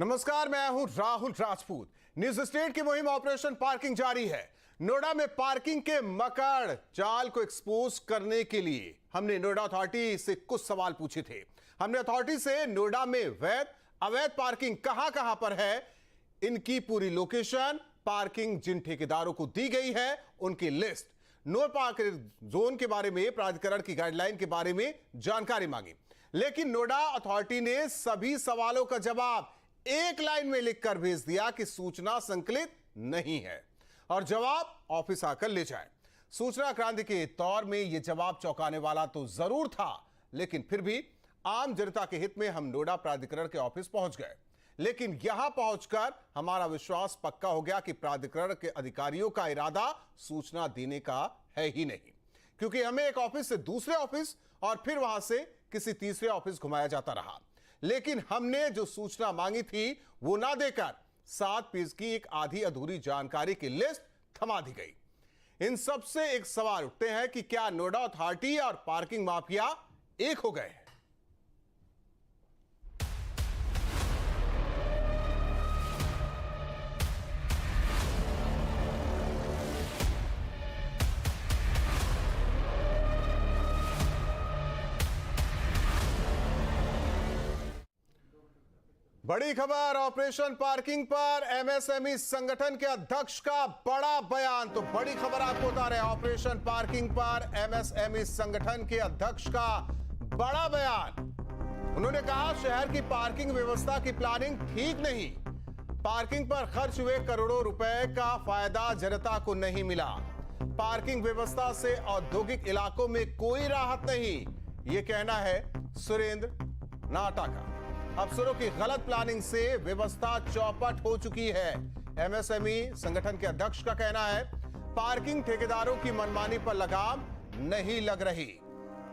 नमस्कार, मैं हूं राहुल राजपूत। न्यूज स्टेट की मुहिम ऑपरेशन पार्किंग जारी है। नोएडा में पार्किंग के मकड़ जाल को एक्सपोज करने के लिए हमने नोएडा अथॉरिटी से कुछ सवाल पूछे थे। हमने अथॉरिटी से नोएडा में अवैध पार्किंग कहां पर है, इनकी पूरी लोकेशन, पार्किंग जिन ठेकेदारों को दी गई है उनकी लिस्ट, नो पार्किंग जोन के बारे में, प्राधिकरण की गाइडलाइन के बारे में जानकारी मांगी। लेकिन नोएडा अथॉरिटी ने सभी सवालों का जवाब एक लाइन में लिखकर भेज दिया कि सूचना संकलित नहीं है और जवाब ऑफिस आकर ले जाए। सूचना क्रांति के दौर में यह जवाब चौंकाने वाला तो जरूर था, लेकिन फिर भी आम जनता के हित में हम नोएडा प्राधिकरण के ऑफिस पहुंच गए। लेकिन यहां पहुंचकर हमारा विश्वास पक्का हो गया कि प्राधिकरण के अधिकारियों का इरादा सूचना देने का है ही नहीं, क्योंकि हमें एक ऑफिस से दूसरे ऑफिस और फिर वहां से किसी तीसरे ऑफिस घुमाया जाता रहा। लेकिन हमने जो सूचना मांगी थी वो ना देकर 7 पेज की एक आधी अधूरी जानकारी की लिस्ट थमा दी गई। इन सब से एक सवाल उठते हैं कि क्या नोएडा अथॉरिटी और पार्किंग माफिया एक हो गए हैं? बड़ी खबर ऑपरेशन पार्किंग पर एमएसएमई संगठन के अध्यक्ष का बड़ा बयान। तो बड़ी खबर आपको बता रहे हैं, ऑपरेशन पार्किंग पर एमएसएमई संगठन के अध्यक्ष का बड़ा बयान। उन्होंने कहा शहर की पार्किंग व्यवस्था की प्लानिंग ठीक नहीं, पार्किंग पर खर्च हुए करोड़ों रुपए का फायदा जनता को नहीं मिला, पार्किंग व्यवस्था से औद्योगिक इलाकों में कोई राहत नहीं, यह कहना है सुरेंद्र नाटा का। अफसरों की गलत प्लानिंग से व्यवस्था चौपट हो चुकी है। एमएसएमई संगठन के अध्यक्ष का कहना है पार्किंग ठेकेदारों की मनमानी पर लगाम नहीं लग रही।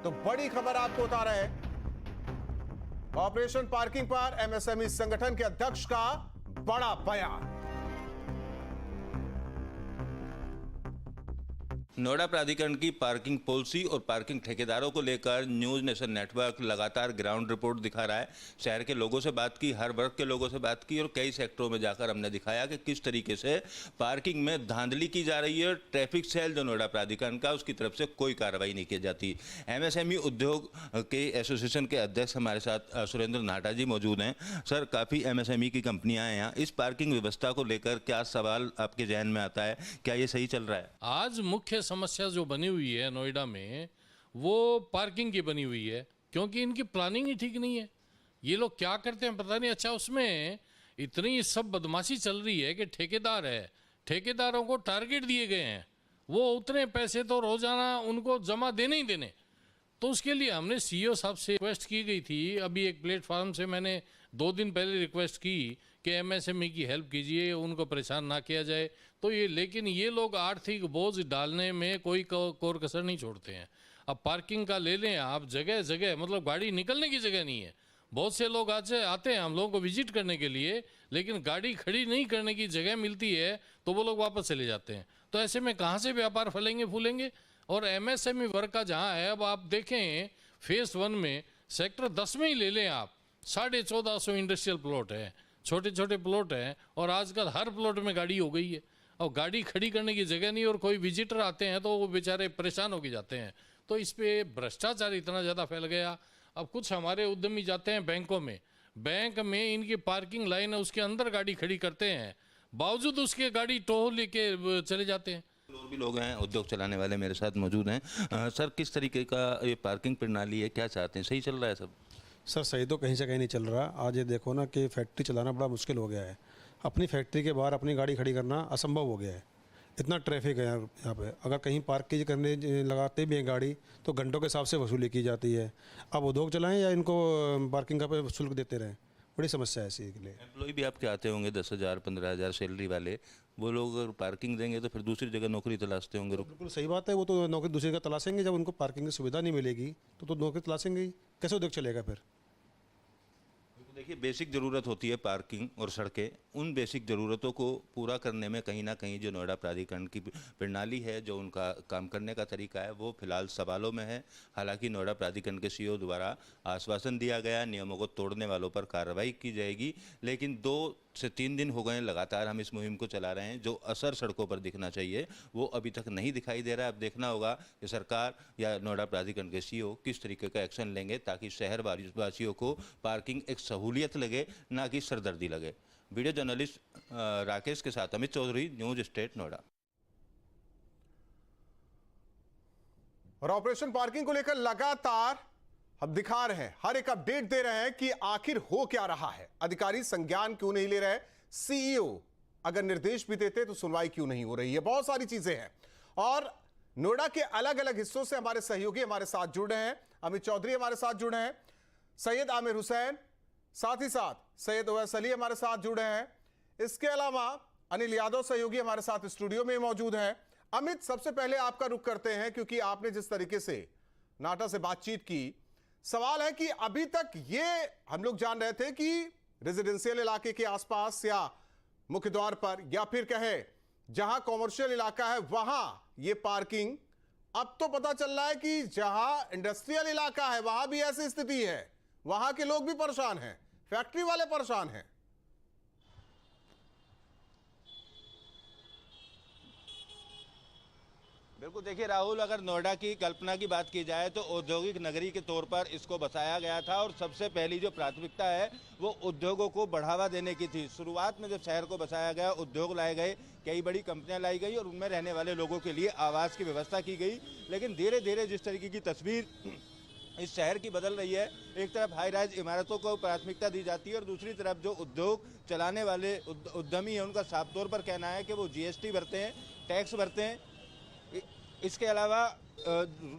तो बड़ी खबर आपको बता रहे हैं, ऑपरेशन पार्किंग पर एमएसएमई संगठन के अध्यक्ष का बड़ा बयान। नोएडा प्राधिकरण की पार्किंग पॉलिसी और पार्किंग ठेकेदारों को लेकर न्यूज़ नेशन नेटवर्क लगातार ग्राउंड रिपोर्ट दिखा रहा है। शहर के लोगों से बात की, हर वर्ग के लोगों से बात की और कई सेक्टरों में जाकर हमने दिखाया कि किस तरीके से पार्किंग में धांधली की जा रही है। ट्रैफिक सेल जो नोएडा प्राधिकरण का, उसकी तरफ से कोई कार्रवाई नहीं की जाती। एमएसएमई उद्योग के एसोसिएशन के अध्यक्ष हमारे साथ सुरेंद्र नाटा जी मौजूद हैं। सर, काफ़ी एमएसएमई की कंपनियाँ हैं यहाँ, इस पार्किंग व्यवस्था को लेकर क्या सवाल आपके जहन में आता है? क्या ये सही चल रहा है? आज मुख्य समस्या जो बनी हुई है नोएडा में वो पार्किंग की बनी हुई है, क्योंकि इनकी प्लानिंग ही ठीक नहीं है। ये लोग क्या करते हैं पता नहीं। अच्छा, उसमें इतनी सब बदमाशी चल रही है कि ठेकेदार है, ठेकेदारों को टारगेट दिए गए हैं, वो उतने पैसे तो रोजाना उनको जमा देने ही देने। तो उसके लिए हमने सीईओ साहब से रिक्वेस्ट की गई थी। अभी एक प्लेटफॉर्म से मैंने 2 दिन पहले रिक्वेस्ट की कि एमएसएमई की हेल्प कीजिए, उनको परेशान ना किया जाए। तो ये, लेकिन ये लोग आर्थिक बोझ डालने में कोई कोर कसर नहीं छोड़ते हैं। अब पार्किंग का ले लें आप, जगह जगह मतलब गाड़ी निकलने की जगह नहीं है। बहुत से लोग आज आते हैं हम लोगों को विजिट करने के लिए, लेकिन गाड़ी खड़ी नहीं करने की जगह मिलती है तो वो लोग वापस चले जाते हैं। तो ऐसे में कहाँ से व्यापार फैलेंगे फूलेंगे? और एमएसएमई वर्ग का जहाँ है, अब आप देखें फेज 1 में सेक्टर 10 में ही ले लें आप, 1450 इंडस्ट्रियल प्लॉट है, छोटे छोटे प्लॉट हैं, और आजकल हर प्लॉट में गाड़ी हो गई है और गाड़ी खड़ी करने की जगह नहीं, और कोई विजिटर आते हैं तो वो बेचारे परेशान होकर जाते हैं। तो इस पे भ्रष्टाचार इतना ज़्यादा फैल गया। अब कुछ हमारे उद्यमी जाते हैं बैंकों में, बैंक में इनकी पार्किंग लाइन है, उसके अंदर गाड़ी खड़ी करते हैं, बावजूद उसके गाड़ी टोह लेके चले जाते हैं। और भी लोग हैं, उद्योग चलाने वाले मेरे साथ मौजूद हैं। सर, किस तरीके का ये पार्किंग प्रणाली है, क्या चाहते हैं? सही चल रहा है सब? सर, सही तो कहीं से कहीं नहीं चल रहा। आज ये देखो ना कि फैक्ट्री चलाना बड़ा मुश्किल हो गया है। अपनी फैक्ट्री के बाहर अपनी गाड़ी खड़ी करना असंभव हो गया है। इतना ट्रैफिक है यहाँ पे। अगर कहीं पार्क की करने लगाते भी हैं गाड़ी तो घंटों के हिसाब से वसूली की जाती है। अब उद्योग चलाएं या इनको पार्किंग का पे शुल्क देते रहें, बड़ी समस्या है इसी के लिए। एम्प्लॉय भी आपके आते होंगे 10,000 15,000 सैलरी वाले, वो लोग अगर पार्किंग देंगे तो फिर दूसरी जगह नौकरी तलाशते होंगे। बिल्कुल सही बात है, वो तो नौकरी दूसरी जगह तलाशेंगे। जब उनको पार्किंग की सुविधा नहीं मिलेगी तो नौकरी तलाशेंगे ही, कैसे उद्योग चलेगा फिर? देखिए, बेसिक ज़रूरत होती है पार्किंग और सड़कें। उन बेसिक ज़रूरतों को पूरा करने में कहीं ना कहीं जो नोएडा प्राधिकरण की प्रणाली है, जो उनका काम करने का तरीका है, वो फिलहाल सवालों में है। हालांकि नोएडा प्राधिकरण के सीईओ द्वारा आश्वासन दिया गया, नियमों को तोड़ने वालों पर कार्रवाई की जाएगी, लेकिन 2 से 3 दिन हो गए लगातार हम इस मुहिम को चला रहे हैं। जो असर सड़कों पर दिखना चाहिए वो अभी तक नहीं दिखाई दे रहा है। अब देखना होगा कि सरकार या नोएडा प्राधिकरण के सीईओ किस तरीके का एक्शन लेंगे ताकि शहर वासियों को पार्किंग एक सहूलियत लगे, ना कि सरदर्दी लगे। वीडियो जर्नलिस्ट राकेश के साथ अमित चौधरी, न्यूज स्टेट नोएडा। और ऑपरेशन पार्किंग को लेकर लगातार हम दिखा रहे हैं, हर एक अपडेट दे रहे हैं कि आखिर हो क्या रहा है। अधिकारी संज्ञान क्यों नहीं ले रहे, सीईओ अगर निर्देश भी देते तो सुनवाई क्यों नहीं हो रही है। बहुत सारी चीजें हैं और नोएडा के अलग अलग हिस्सों से हमारे सहयोगी हमारे साथ जुड़े हैं। अमित चौधरी हमारे साथ जुड़े हैं, सैयद आमिर हुसैन, साथ ही साथ सैयद ओवैस अली हमारे साथ जुड़े हैं। इसके अलावा अनिल यादव सहयोगी हमारे साथ स्टूडियो में मौजूद हैं। अमित, सबसे पहले आपका रुख करते हैं क्योंकि आपने जिस तरीके से नाटा से बातचीत की, सवाल है कि अभी तक ये हम लोग जान रहे थे कि रेजिडेंशियल इलाके के आसपास या मुख्य द्वार पर या फिर कहे जहां कॉमर्शियल इलाका है वहां ये पार्किंग, अब तो पता चल रहा है कि जहां इंडस्ट्रियल इलाका है वहां भी ऐसी स्थिति है, वहां के लोग भी परेशान हैं, फैक्ट्री वाले परेशान हैं। बिल्कुल, देखिए राहुल, अगर नोएडा की कल्पना की बात की जाए तो औद्योगिक नगरी के तौर पर इसको बसाया गया था और सबसे पहली जो प्राथमिकता है वो उद्योगों को बढ़ावा देने की थी। शुरुआत में जब शहर को बसाया गया, उद्योग लाए गए, कई बड़ी कंपनियां लाई गई और उनमें रहने वाले लोगों के लिए आवास की व्यवस्था की गई। लेकिन धीरे धीरे जिस तरीके की तस्वीर इस शहर की बदल रही है, एक तरफ हाई राइज इमारतों को प्राथमिकता दी जाती है और दूसरी तरफ जो उद्योग चलाने वाले उद्यमी हैं उनका साफ तौर पर कहना है कि वो जीएसटी भरते हैं, टैक्स भरते हैं, इसके अलावा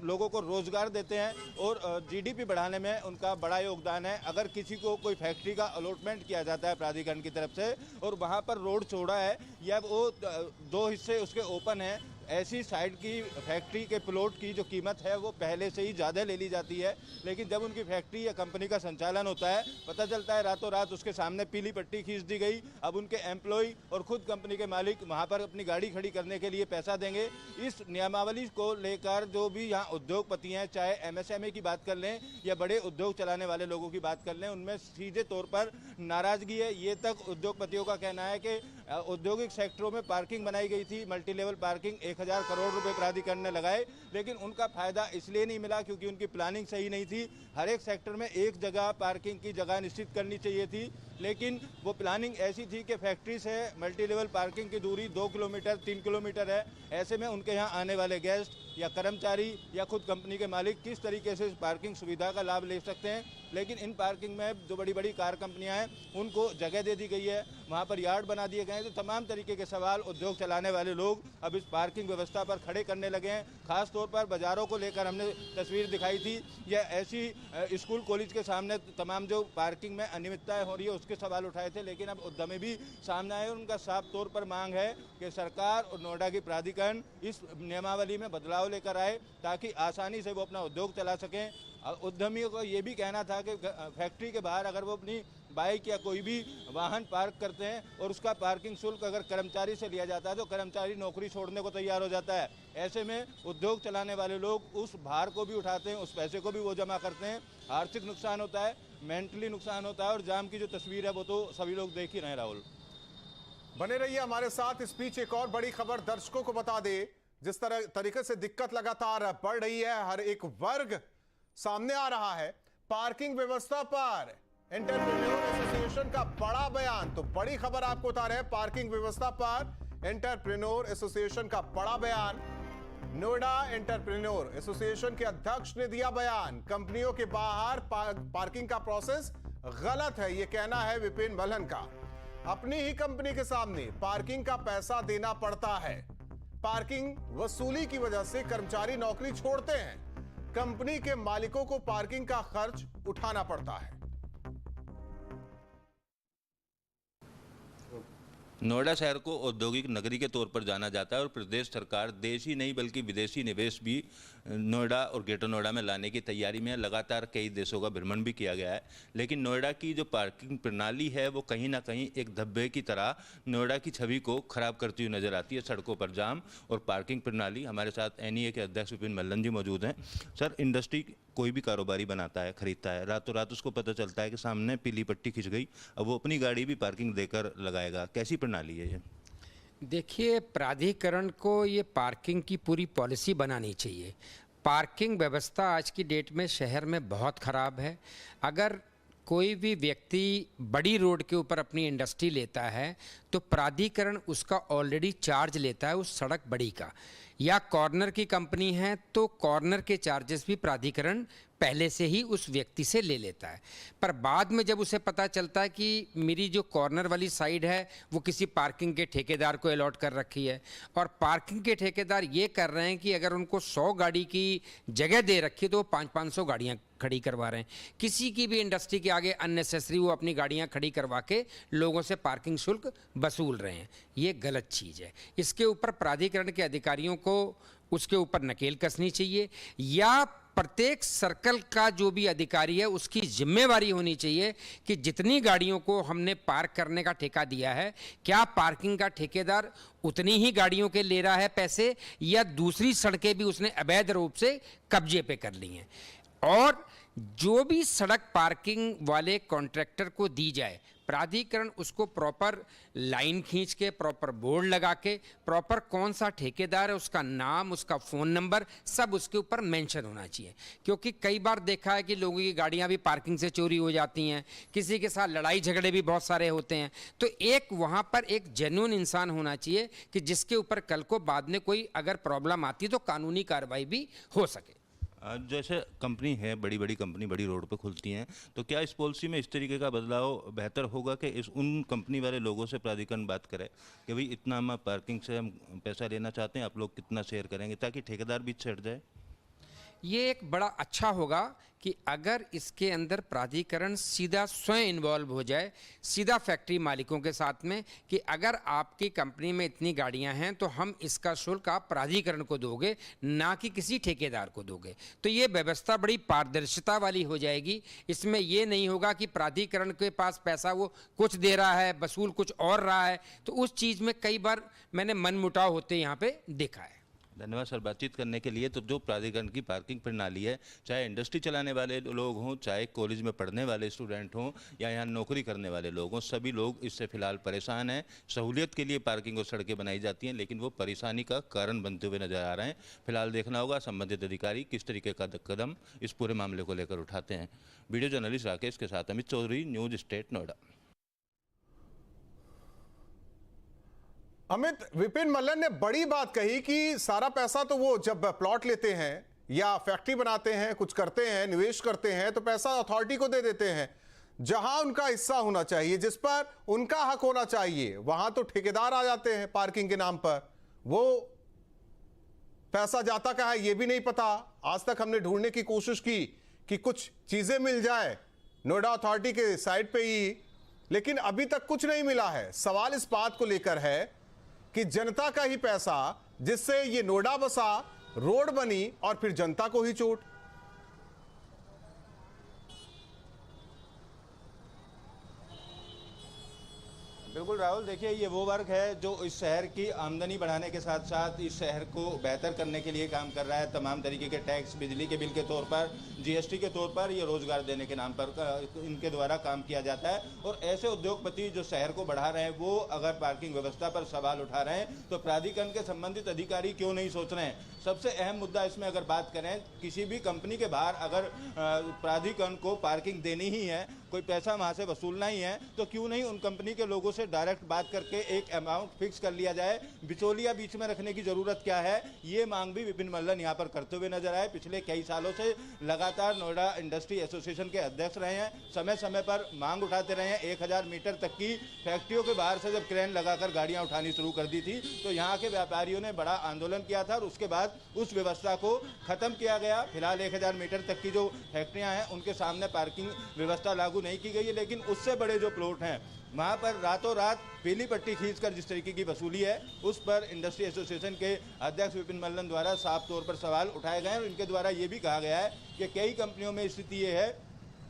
लोगों को रोजगार देते हैं और जीडीपी बढ़ाने में उनका बड़ा योगदान है। अगर किसी को कोई फैक्ट्री का अलॉटमेंट किया जाता है प्राधिकरण की तरफ से और वहां पर रोड चौड़ा है या वो 2 हिस्से उसके ओपन है, ऐसी साइड की फैक्ट्री के प्लॉट की जो कीमत है वो पहले से ही ज़्यादा ले ली जाती है। लेकिन जब उनकी फैक्ट्री या कंपनी का संचालन होता है, पता चलता है रातों रात उसके सामने पीली पट्टी खींच दी गई। अब उनके एम्प्लॉय और खुद कंपनी के मालिक वहाँ पर अपनी गाड़ी खड़ी करने के लिए पैसा देंगे। इस नियमावली को लेकर जो भी यहाँ उद्योगपति हैं, चाहे एमएसएमई की बात कर लें या बड़े उद्योग चलाने वाले लोगों की बात कर लें, उनमें सीधे तौर पर नाराजगी है। ये तक उद्योगपतियों का कहना है कि औद्योगिक सेक्टरों में पार्किंग बनाई गई थी, मल्टी लेवल पार्किंग 1000 करोड़ रुपए प्राधिकरण ने लगाए, लेकिन उनका फायदा इसलिए नहीं मिला क्योंकि उनकी प्लानिंग सही नहीं थी। हर एक सेक्टर में एक जगह पार्किंग की जगह निश्चित करनी चाहिए थी, लेकिन वो प्लानिंग ऐसी थी कि फैक्ट्री से मल्टी लेवल पार्किंग की दूरी 2 किलोमीटर 3 किलोमीटर है। ऐसे में उनके यहाँ आने वाले गेस्ट या कर्मचारी या खुद कंपनी के मालिक किस तरीके से इस पार्किंग सुविधा का लाभ ले सकते हैं। लेकिन इन पार्किंग में जो बड़ी बड़ी कार कंपनियां हैं उनको जगह दे दी गई है, वहां पर यार्ड बना दिए गए हैं। तो तमाम तरीके के सवाल उद्योग चलाने वाले लोग अब इस पार्किंग व्यवस्था पर खड़े करने लगे हैं। खास तौर पर बाजारों को लेकर हमने तस्वीर दिखाई थी, या ऐसी स्कूल कॉलेज के सामने तमाम जो पार्किंग में अनियमितताएं हो रही है उसके सवाल उठाए थे। लेकिन अब उद्यमी भी सामने आए और उनका साफ तौर पर मांग है कि सरकार और नोएडा की प्राधिकरण इस नियमावली में बदलाव लेकर आए ताकि आसानी से वो अपना उद्योग चला सकें। उद्यमियों को ये भी कहना था कि फैक्ट्री के बाहर अगर वो अपनी बाइक या कोई भी वाहन पार्क करते हैं और उसका पार्किंग शुल्क अगर कर्मचारी से लिया जाता है तो कर्मचारी नौकरी छोड़ने को तैयार हो जाता है। ऐसे में उद्योग चलाने वाले लोग उस भार को भी उठाते हैं, उस पैसे को भी वो जमा करते हैं। आर्थिक नुकसान होता है, मेंटली नुकसान होता है और जाम की जो तस्वीर है वो तो सभी लोग देख ही रहे हैं। राहुल, बने रहिए हमारे साथ। इस बीच एक और बड़ी खबर दर्शकों को बता दे, जिस तरीके से दिक्कत लगातार बढ़ रही है, हर एक वर्ग सामने आ रहा है। पार्किंग व्यवस्था पर एंटरप्रेन्योर एसोसिएशन का बड़ा बयान, तो बड़ी खबर आपको बता रहे हैं। पार्किंग व्यवस्था पर एंटरप्रेन्योर एसोसिएशन का बड़ा बयान। नोएडा एंटरप्रेन्योर एसोसिएशन के अध्यक्ष ने दिया बयान। कंपनियों के बाहर पार्किंग का प्रोसेस गलत है, यह कहना है विपिन बल्हन का। अपनी ही कंपनी के सामने पार्किंग का पैसा देना पड़ता है। पार्किंग वसूली की वजह से कर्मचारी नौकरी छोड़ते हैं। कंपनी के मालिकों को पार्किंग का खर्च उठाना पड़ता है। नोएडा शहर को औद्योगिक नगरी के तौर पर जाना जाता है और प्रदेश सरकार देश ही नहीं बल्कि विदेशी निवेश भी नोएडा और ग्रेटर नोएडा में लाने की तैयारी में है। लगातार कई देशों का भ्रमण भी किया गया है, लेकिन नोएडा की जो पार्किंग प्रणाली है वो कहीं ना कहीं एक धब्बे की तरह नोएडा की छवि को खराब करती हुई नजर आती है। सड़कों पर जाम और पार्किंग प्रणाली। हमारे साथ एनईए के अध्यक्ष विपिन मल्लन जी मौजूद हैं। सर, इंडस्ट्री कोई भी कारोबारी बनाता है, खरीदता है, रातों रात उसको पता चलता है कि सामने पीली पट्टी खिंच गई, अब वो अपनी गाड़ी भी पार्किंग देकर लगाएगा। कैसी प्रणाली है ये? देखिए, प्राधिकरण को ये पार्किंग की पूरी पॉलिसी बनानी चाहिए। पार्किंग व्यवस्था आज की डेट में शहर में बहुत ख़राब है। अगर कोई भी व्यक्ति बड़ी रोड के ऊपर अपनी इंडस्ट्री लेता है तो प्राधिकरण उसका ऑलरेडी चार्ज लेता है उस सड़क बड़ी का, या कॉर्नर की कंपनी है तो कॉर्नर के चार्जेस भी प्राधिकरण पहले से ही उस व्यक्ति से ले लेता है। पर बाद में जब उसे पता चलता है कि मेरी जो कॉर्नर वाली साइड है वो किसी पार्किंग के ठेकेदार को अलॉट कर रखी है, और पार्किंग के ठेकेदार ये कर रहे हैं कि अगर उनको 100 गाड़ी की जगह दे रखी तो वो 500-500 गाड़ियाँ खड़ी करवा रहे हैं। किसी की भी इंडस्ट्री के आगे अननेसेसरी वो अपनी गाड़ियाँ खड़ी करवा के लोगों से पार्किंग शुल्क वसूल रहे हैं। ये गलत चीज़ है। इसके ऊपर प्राधिकरण के अधिकारियों को उसके ऊपर नकेल कसनी चाहिए, या प्रत्येक सर्कल का जो भी अधिकारी है उसकी जिम्मेवारी होनी चाहिए कि जितनी गाड़ियों को हमने पार्क करने का ठेका दिया है, क्या पार्किंग का ठेकेदार उतनी ही गाड़ियों के ले रहा है पैसे, या दूसरी सड़कें भी उसने अवैध रूप से कब्जे पे कर ली हैं। और जो भी सड़क पार्किंग वाले कॉन्ट्रैक्टर को दी जाए, प्राधिकरण उसको प्रॉपर लाइन खींच के, प्रॉपर बोर्ड लगा के, प्रॉपर कौन सा ठेकेदार है उसका नाम, उसका फ़ोन नंबर सब उसके ऊपर मेंशन होना चाहिए। क्योंकि कई बार देखा है कि लोगों की गाड़ियां भी पार्किंग से चोरी हो जाती हैं, किसी के साथ लड़ाई झगड़े भी बहुत सारे होते हैं। तो एक वहाँ पर एक जेन्युइन इंसान होना चाहिए कि जिसके ऊपर कल को बाद में कोई अगर प्रॉब्लम आती तो कानूनी कार्रवाई भी हो सके। जैसे कंपनी है, बड़ी बड़ी कंपनी बड़ी रोड पे खुलती हैं, तो क्या इस पॉलिसी में इस तरीके का बदलाव बेहतर होगा कि इस उन कंपनी वाले लोगों से प्राधिकरण बात करे कि भाई इतना हम पार्किंग से हम पैसा लेना चाहते हैं, आप लोग कितना शेयर करेंगे, ताकि ठेकेदार भी छट जाए? ये एक बड़ा अच्छा होगा कि अगर इसके अंदर प्राधिकरण सीधा स्वयं इन्वॉल्व हो जाए, सीधा फैक्ट्री मालिकों के साथ में, कि अगर आपकी कंपनी में इतनी गाड़ियां हैं तो हम इसका शुल्क आप प्राधिकरण को दोगे, ना कि किसी ठेकेदार को दोगे। तो ये व्यवस्था बड़ी पारदर्शिता वाली हो जाएगी। इसमें ये नहीं होगा कि प्राधिकरण के पास पैसा वो कुछ दे रहा है, वसूल कुछ और रहा है। तो उस चीज़ में कई बार मैंने मनमुटाव होते यहाँ पे देखा है। धन्यवाद सर बातचीत करने के लिए। तो जो प्राधिकरण की पार्किंग प्रणाली है, चाहे इंडस्ट्री चलाने वाले लोग हों, चाहे कॉलेज में पढ़ने वाले स्टूडेंट हों, या यहाँ नौकरी करने वाले लोग हों, सभी लोग इससे फिलहाल परेशान हैं। सहूलियत के लिए पार्किंग और सड़कें बनाई जाती हैं, लेकिन वो परेशानी का कारण बनते हुए नजर आ रहे हैं। फिलहाल देखना होगा संबंधित अधिकारी किस तरीके का कदम इस पूरे मामले को लेकर उठाते हैं। वीडियो जर्नलिस्ट राकेश के साथ अमित चौधरी, न्यूज स्टेट नोएडा। अमित, विपिन मल्लन ने बड़ी बात कही कि सारा पैसा तो वो जब प्लॉट लेते हैं या फैक्ट्री बनाते हैं, कुछ करते हैं, निवेश करते हैं, तो पैसा अथॉरिटी को दे देते हैं। जहां उनका हिस्सा होना चाहिए, जिस पर उनका हक होना चाहिए, वहां तो ठेकेदार आ जाते हैं पार्किंग के नाम पर। वो पैसा जाता कहाँ है ये भी नहीं पता। आज तक हमने ढूंढने की कोशिश की कि कुछ चीजें मिल जाए नोएडा अथॉरिटी के साइट पे ही, लेकिन अभी तक कुछ नहीं मिला है। सवाल इस बात को लेकर है कि जनता का ही पैसा, जिससे ये नोएडा बसा, रोड बनी, और फिर जनता को ही चोट। बिल्कुल राहुल, देखिए ये वो वर्ग है जो इस शहर की आमदनी बढ़ाने के साथ साथ इस शहर को बेहतर करने के लिए काम कर रहा है। तमाम तरीके के टैक्स, बिजली के बिल के तौर पर, जीएसटी के तौर पर, ये रोजगार देने के नाम पर इनके द्वारा काम किया जाता है। और ऐसे उद्योगपति जो शहर को बढ़ा रहे हैं, वो अगर पार्किंग व्यवस्था पर सवाल उठा रहे हैं तो प्राधिकरण के संबंधित अधिकारी क्यों नहीं सोच रहे हैं? सबसे अहम मुद्दा इसमें अगर बात करें, किसी भी कंपनी के बाहर अगर प्राधिकरण को पार्किंग देनी ही है, कोई पैसा वहाँ से वसूलना ही है, तो क्यों नहीं उन कंपनी के लोगों से डायरेक्ट बात करके एक अमाउंट फिक्स कर लिया जाए। बिचौलिया बीच में रखने की जरूरत क्या है, ये मांग भी विपिन मल्लन यहाँ पर करते हुए नजर आए। पिछले कई सालों से लगातार नोएडा इंडस्ट्री एसोसिएशन के अध्यक्ष रहे हैं, समय समय पर मांग उठाते रहे हैं। 1000 मीटर तक की फैक्ट्रियों के बाहर से जब क्रेन लगाकर गाड़ियाँ उठानी शुरू कर दी थी तो यहाँ के व्यापारियों ने बड़ा आंदोलन किया था और उसके बाद उस व्यवस्था को खत्म किया गया। फिलहाल 1000 मीटर तक की जो फैक्ट्रियाँ हैं उनके सामने पार्किंग व्यवस्था लागू लागू नहीं की गई है, लेकिन उससे बड़े जो प्लॉट हैं वहाँ पर रातों रात पीली पट्टी खींचकर जिस तरीके की वसूली है, उस पर इंडस्ट्री एसोसिएशन के अध्यक्ष विपिन मल्लन द्वारा साफ तौर पर सवाल उठाए गए हैं। और इनके द्वारा ये भी कहा गया है कि कई कंपनियों में स्थिति ये है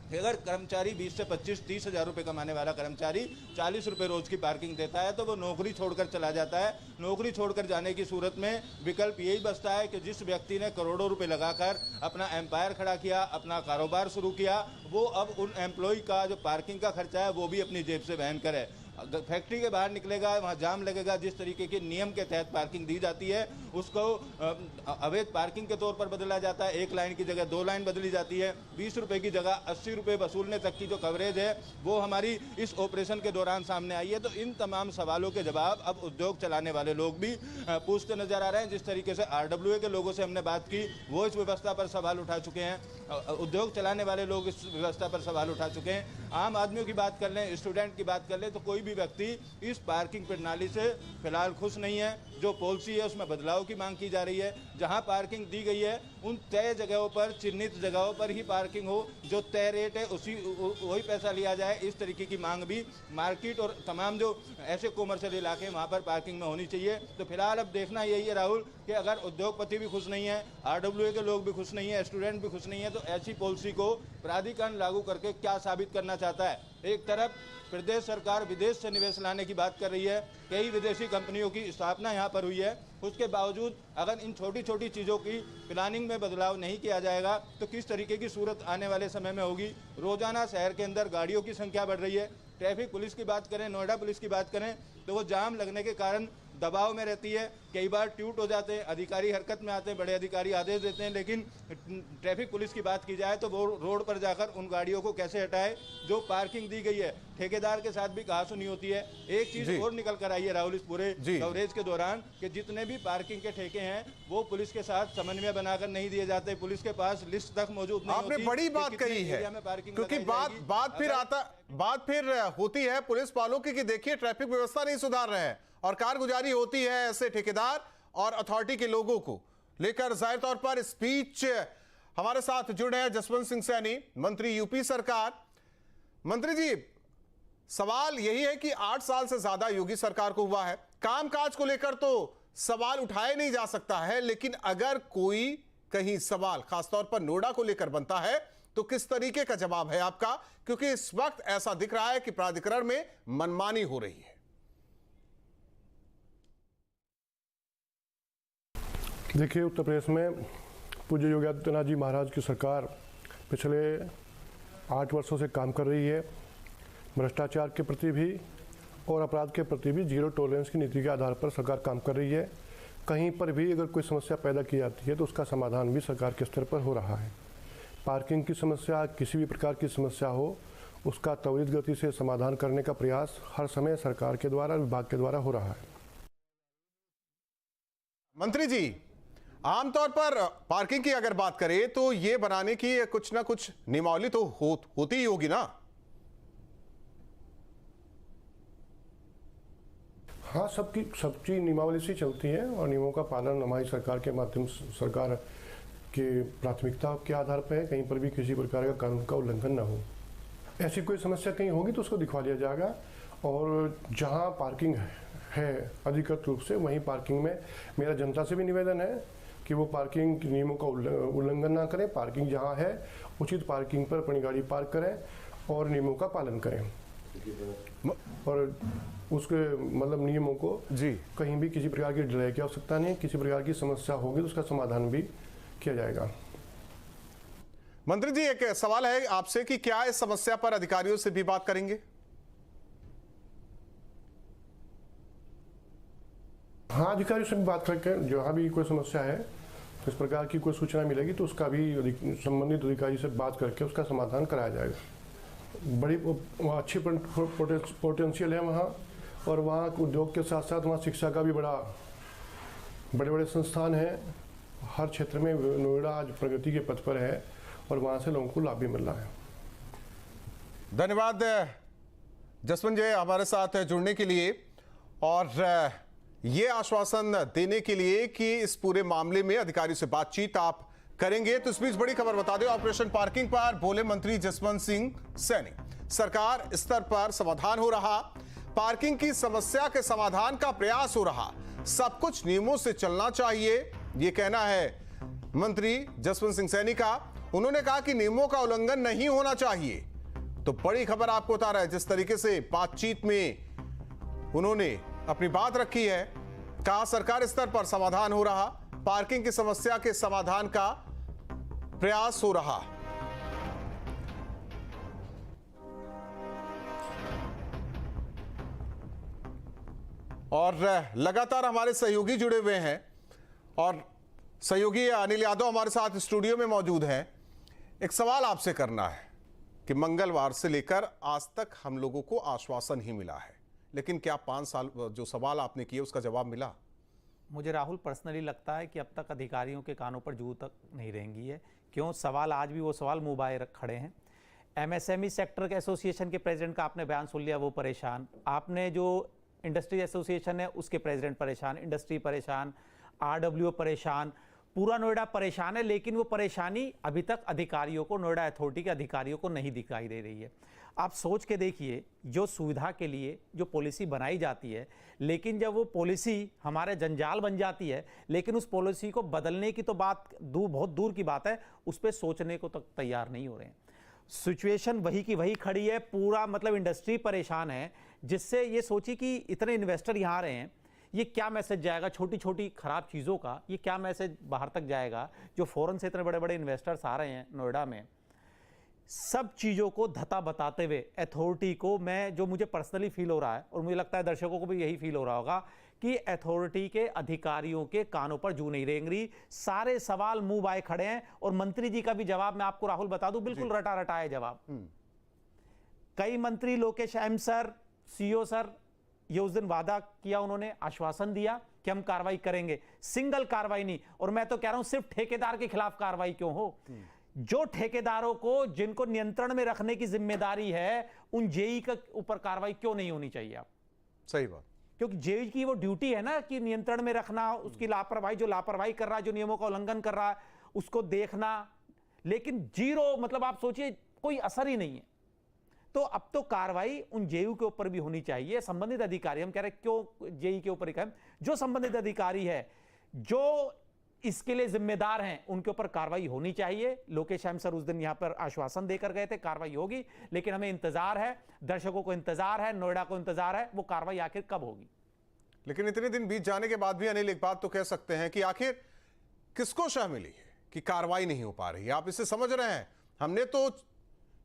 कि अगर कर्मचारी 20 से 25-30 हज़ार रुपये कमाने वाला कर्मचारी 40 रुपये रोज़ की पार्किंग देता है तो वो नौकरी छोड़कर चला जाता है। नौकरी छोड़कर जाने की सूरत में विकल्प यही बचता है कि जिस व्यक्ति ने करोड़ों रुपए लगाकर अपना एम्पायर खड़ा किया, अपना कारोबार शुरू किया, वो अब उन एम्प्लॉय का जो पार्किंग का खर्चा है वो भी अपनी जेब से वहन करे। फैक्ट्री के बाहर निकलेगा, वहाँ जाम लगेगा, जिस तरीके के नियम के तहत पार्किंग दी जाती है उसको अवैध पार्किंग के तौर पर बदला जाता है। 1 लाइन की जगह 2 लाइन बदली जाती है। 20 रुपए की जगह 80 रुपए वसूलने तक की जो कवरेज है वो हमारी इस ऑपरेशन के दौरान सामने आई है। तो इन तमाम सवालों के जवाब अब उद्योग चलाने वाले लोग भी पूछते नजर आ रहे हैं। जिस तरीके से RWA के लोगों से हमने बात की, वो इस व्यवस्था पर सवाल उठा चुके हैं। उद्योग चलाने वाले लोग इस व्यवस्था पर सवाल उठा चुके हैं। आम आदमियों की बात कर लें, स्टूडेंट की बात कर लें, तो कोई भी व्यक्ति इस पार्किंग प्रणाली से फिलहाल खुश नहीं है। जो पॉलिसी है उसमें बदलाव की मांग की जा रही है। जहां पार्किंग दी गई है उन तय जगहों पर, चिन्हित जगहों पर ही पार्किंग हो, जो तय रेट है वही पैसा लिया जाए। इस तरीके की मांग भी मार्केट और तमाम जो ऐसे कॉमर्शियल इलाके हैं वहाँ पर पार्किंग में होनी चाहिए। तो फिलहाल अब देखना यही है राहुल कि अगर उद्योगपति भी खुश नहीं है, RWA के लोग भी खुश नहीं है, स्टूडेंट भी खुश नहीं है, तो ऐसी पॉलिसी को प्राधिकरण लागू करके क्या साबित करना चाहता है। एक तरफ प्रदेश सरकार विदेश से निवेश लाने की बात कर रही है, कई विदेशी कंपनियों की स्थापना यहाँ पर हुई है, उसके बावजूद अगर इन छोटी छोटी चीज़ों की प्लानिंग में बदलाव नहीं किया जाएगा तो किस तरीके की सूरत आने वाले समय में होगी। रोजाना शहर के अंदर गाड़ियों की संख्या बढ़ रही है। ट्रैफिक पुलिस की बात करें, नोएडा पुलिस की बात करें, तो वो जाम लगने के कारण दबाव में रहती है। कई बार ट्यूट हो जाते हैं, अधिकारी हरकत में आते हैं, बड़े अधिकारी आदेश देते हैं, लेकिन ट्रैफिक पुलिस की बात की जाए तो वो रोड पर जाकर उन गाड़ियों को कैसे हटाए जो पार्किंग दी गई है। ठेकेदार के साथ भी कहा सुनी होती है। एक चीज और निकल कर आई है राहुल इस पूरे कवरेज के दौरान कि जितने भी पार्किंग के ठेके हैं वो पुलिस के साथ समन्वय बनाकर नहीं दिए जाते। पुलिस के पास लिस्ट तक मौजूद नहीं होती। आपने बड़ी बात कही है, क्योंकि बात फिर होती है पुलिस वालों की कि देखिए ट्रैफिक व्यवस्था नहीं सुधार रहे हैं और कारगुजारी होती है ऐसे ठेकेदार और अथॉरिटी के लोगों को लेकर। जाहिर तौर पर स्पीच हमारे साथ जुड़े हैं जसवंत सिंह सैनी, मंत्री यूपी सरकार। मंत्री जी, सवाल यही है कि 8 साल से ज्यादा योगी सरकार को हुआ है, कामकाज को लेकर तो सवाल उठाया नहीं जा सकता है, लेकिन अगर कोई कहीं सवाल खासतौर पर नोएडा को लेकर बनता है तो किस तरीके का जवाब है आपका? क्योंकि इस वक्त ऐसा दिख रहा है कि प्राधिकरण में मनमानी हो रही है। देखिए, उत्तर प्रदेश में पूज्य योगी आदित्यनाथ जी महाराज की सरकार पिछले 8 वर्षों से काम कर रही है। भ्रष्टाचार के प्रति भी और अपराध के प्रति भी जीरो टॉलरेंस की नीति के आधार पर सरकार काम कर रही है। कहीं पर भी अगर कोई समस्या पैदा की जाती है तो उसका समाधान भी सरकार के स्तर पर हो रहा है। पार्किंग की समस्या, किसी भी प्रकार की समस्या हो, उसका त्वरित गति से समाधान करने का प्रयास हर समय सरकार के द्वारा, विभाग के द्वारा हो रहा है। मंत्री जी, आमतौर पर पार्किंग की अगर बात करें तो ये बनाने की कुछ ना कुछ नियमावली तो होती ही होगी ना? हाँ, सबकी नियमावली से चलती है और नियमों का पालन हमारी सरकार के माध्यम से, सरकार के प्राथमिकता के आधार पर है। कहीं पर भी किसी प्रकार का कानून का उल्लंघन ना हो। ऐसी कोई समस्या कहीं होगी तो उसको दिखवा दिया जाएगा। और जहाँ पार्किंग है अधिकृत रूप से, वहीं पार्किंग में मेरा जनता से भी निवेदन है कि वो पार्किंग नियमों का उल्लंघन ना करें। पार्किंग जहाँ है उचित पार्किंग पर अपनी गाड़ी पार्क करें और नियमों का पालन करें। और उसके मतलब नियमों को कहीं भी किसी प्रकार की डिले की आवश्यकता नहीं। किसी प्रकार की समस्या होगी तो उसका समाधान भी किया जाएगा। मंत्री जी, एक सवाल है आपसे कि क्या इस समस्या पर अधिकारियों से भी बात करेंगे? हाँ, अधिकारियों से भी बात करके जहाँ भी कोई समस्या है, इस प्रकार की कोई सूचना मिलेगी तो उसका भी संबंधित अधिकारी से बात करके उसका समाधान कराया जाएगा। बड़ी अच्छी पोटेंशियल है वहाँ, और वहाँ उद्योग के साथ साथ वहाँ शिक्षा का भी बड़े संस्थान हैं। हर क्षेत्र में नोएडा आज प्रगति के पथ पर है और वहाँ से लोगों को लाभ भी मिल रहा है। धन्यवाद जसवंत जी हमारे साथ जुड़ने के लिए और ये आश्वासन देने के लिए कि इस पूरे मामले में अधिकारियों से बातचीत आप करेंगे। तो इस बीच बड़ी खबर बता दें, ऑपरेशन पार्किंग पर बोले मंत्री जसवंत सिंह सैनी। सरकार स्तर पर समाधान हो रहा, पार्किंग की समस्या के समाधान का प्रयास हो रहा, सब कुछ नियमों से चलना चाहिए, यह कहना है मंत्री जसवंत सिंह सैनी का। उन्होंने कहा कि नियमों का उल्लंघन नहीं होना चाहिए। तो बड़ी खबर आपको बता रहा है, जिस तरीके से बातचीत में उन्होंने अपनी बात रखी है, कहा सरकार स्तर पर समाधान हो रहा, पार्किंग की समस्या के समाधान का प्रयास हो रहा। और लगातार हमारे सहयोगी जुड़े हुए हैं और सहयोगी अनिल यादव हमारे साथ स्टूडियो में मौजूद हैं। एक सवाल आपसे करना है कि मंगलवार से लेकर आज तक हम लोगों को आश्वासन ही मिला है, लेकिन क्या 5 साल जो सवाल आपने किए उसका जवाब मिला? मुझे राहुल पर्सनली लगता है कि अब तक अधिकारियों के कानों पर जू तक नहीं रहेंगी है। क्यों? सवाल आज भी वो सवाल मुंह बाए खड़े हैं। एमएसएमई सेक्टर के एसोसिएशन के प्रेसिडेंट का आपने बयान सुन लिया, वो परेशान। आपने जो इंडस्ट्री एसोसिएशन है उसके प्रेसिडेंट परेशान, इंडस्ट्री परेशान, आरडब्ल्यूओ परेशान, पूरा नोएडा परेशान है। लेकिन वो परेशानी अभी तक अधिकारियों को, नोएडा अथॉरिटी के अधिकारियों को नहीं दिखाई दे रही है। आप सोच के देखिए, जो सुविधा के लिए जो पॉलिसी बनाई जाती है, लेकिन जब वो पॉलिसी हमारे जंजाल बन जाती है, लेकिन उस पॉलिसी को बदलने की तो बात बहुत दूर की बात है, उस पर सोचने को तक तैयार नहीं हो रहे हैं। सिचुएशन वही की वही खड़ी है। पूरा मतलब इंडस्ट्री परेशान है, जिससे ये सोची कि इतने इन्वेस्टर यहाँ आ रहे हैं, ये क्या मैसेज जाएगा छोटी छोटी खराब चीज़ों का, ये क्या मैसेज बाहर तक जाएगा। जो फॉरेन से इतने बड़े बड़े इन्वेस्टर्स आ रहे हैं नोएडा में, सब चीज़ों को धता बताते हुए अथॉरिटी को, मैं जो मुझे पर्सनली फील हो रहा है और मुझे लगता है दर्शकों को भी यही फील हो रहा होगा कि अथॉरिटी के अधिकारियों के कानों पर जू नहीं रेंग रही। सारे सवाल मुंह बाए खड़े हैं। और मंत्री जी का भी जवाब मैं आपको राहुल बता दूं, बिल्कुल रटा रटा है जवाब। कई मंत्री, Lokesh M sir, CO sir, ये उस दिन वादा किया, उन्होंने आश्वासन दिया कि हम कार्रवाई करेंगे। सिंगल कार्रवाई नहीं। और मैं तो कह रहा हूं सिर्फ ठेकेदार के खिलाफ कार्रवाई क्यों हो, जो ठेकेदारों को, जिनको नियंत्रण में रखने की जिम्मेदारी है, उन जेई के ऊपर कार्रवाई क्यों नहीं होनी चाहिए? आप सही बात, क्योंकि जेई की वो ड्यूटी है ना कि नियंत्रण में रखना, उसकी लापरवाही, जो लापरवाही कर रहा है, जो नियमों का उल्लंघन कर रहा है, उसको देखना। लेकिन जीरो, मतलब आप सोचिए कोई असर ही नहीं है। तो अब तो कार्रवाई उन जेयू के ऊपर भी होनी चाहिए, संबंधित अधिकारी। हम कह रहे हैं क्यों जेई के ऊपर ही कहें, जो संबंधित अधिकारी है, जो इसके लिए जिम्मेदार हैं, उनके ऊपर कार्रवाई होनी चाहिए। लोकेश एम सर उस दिन यहां पर आश्वासन देकर गए थे, कार्रवाई होगी। लेकिन हमें इंतजार है, दर्शकों को इंतजार है, नोएडा को इंतजार है, वो कार्रवाई आखिर कब होगी। लेकिन इतने दिन बीत जाने के बाद भी अनिल, एक बात तो कह सकते हैं कि आखिर किसको शह मिली है कि कार्रवाई नहीं हो पा रही? आप इसे समझ रहे हैं? हमने तो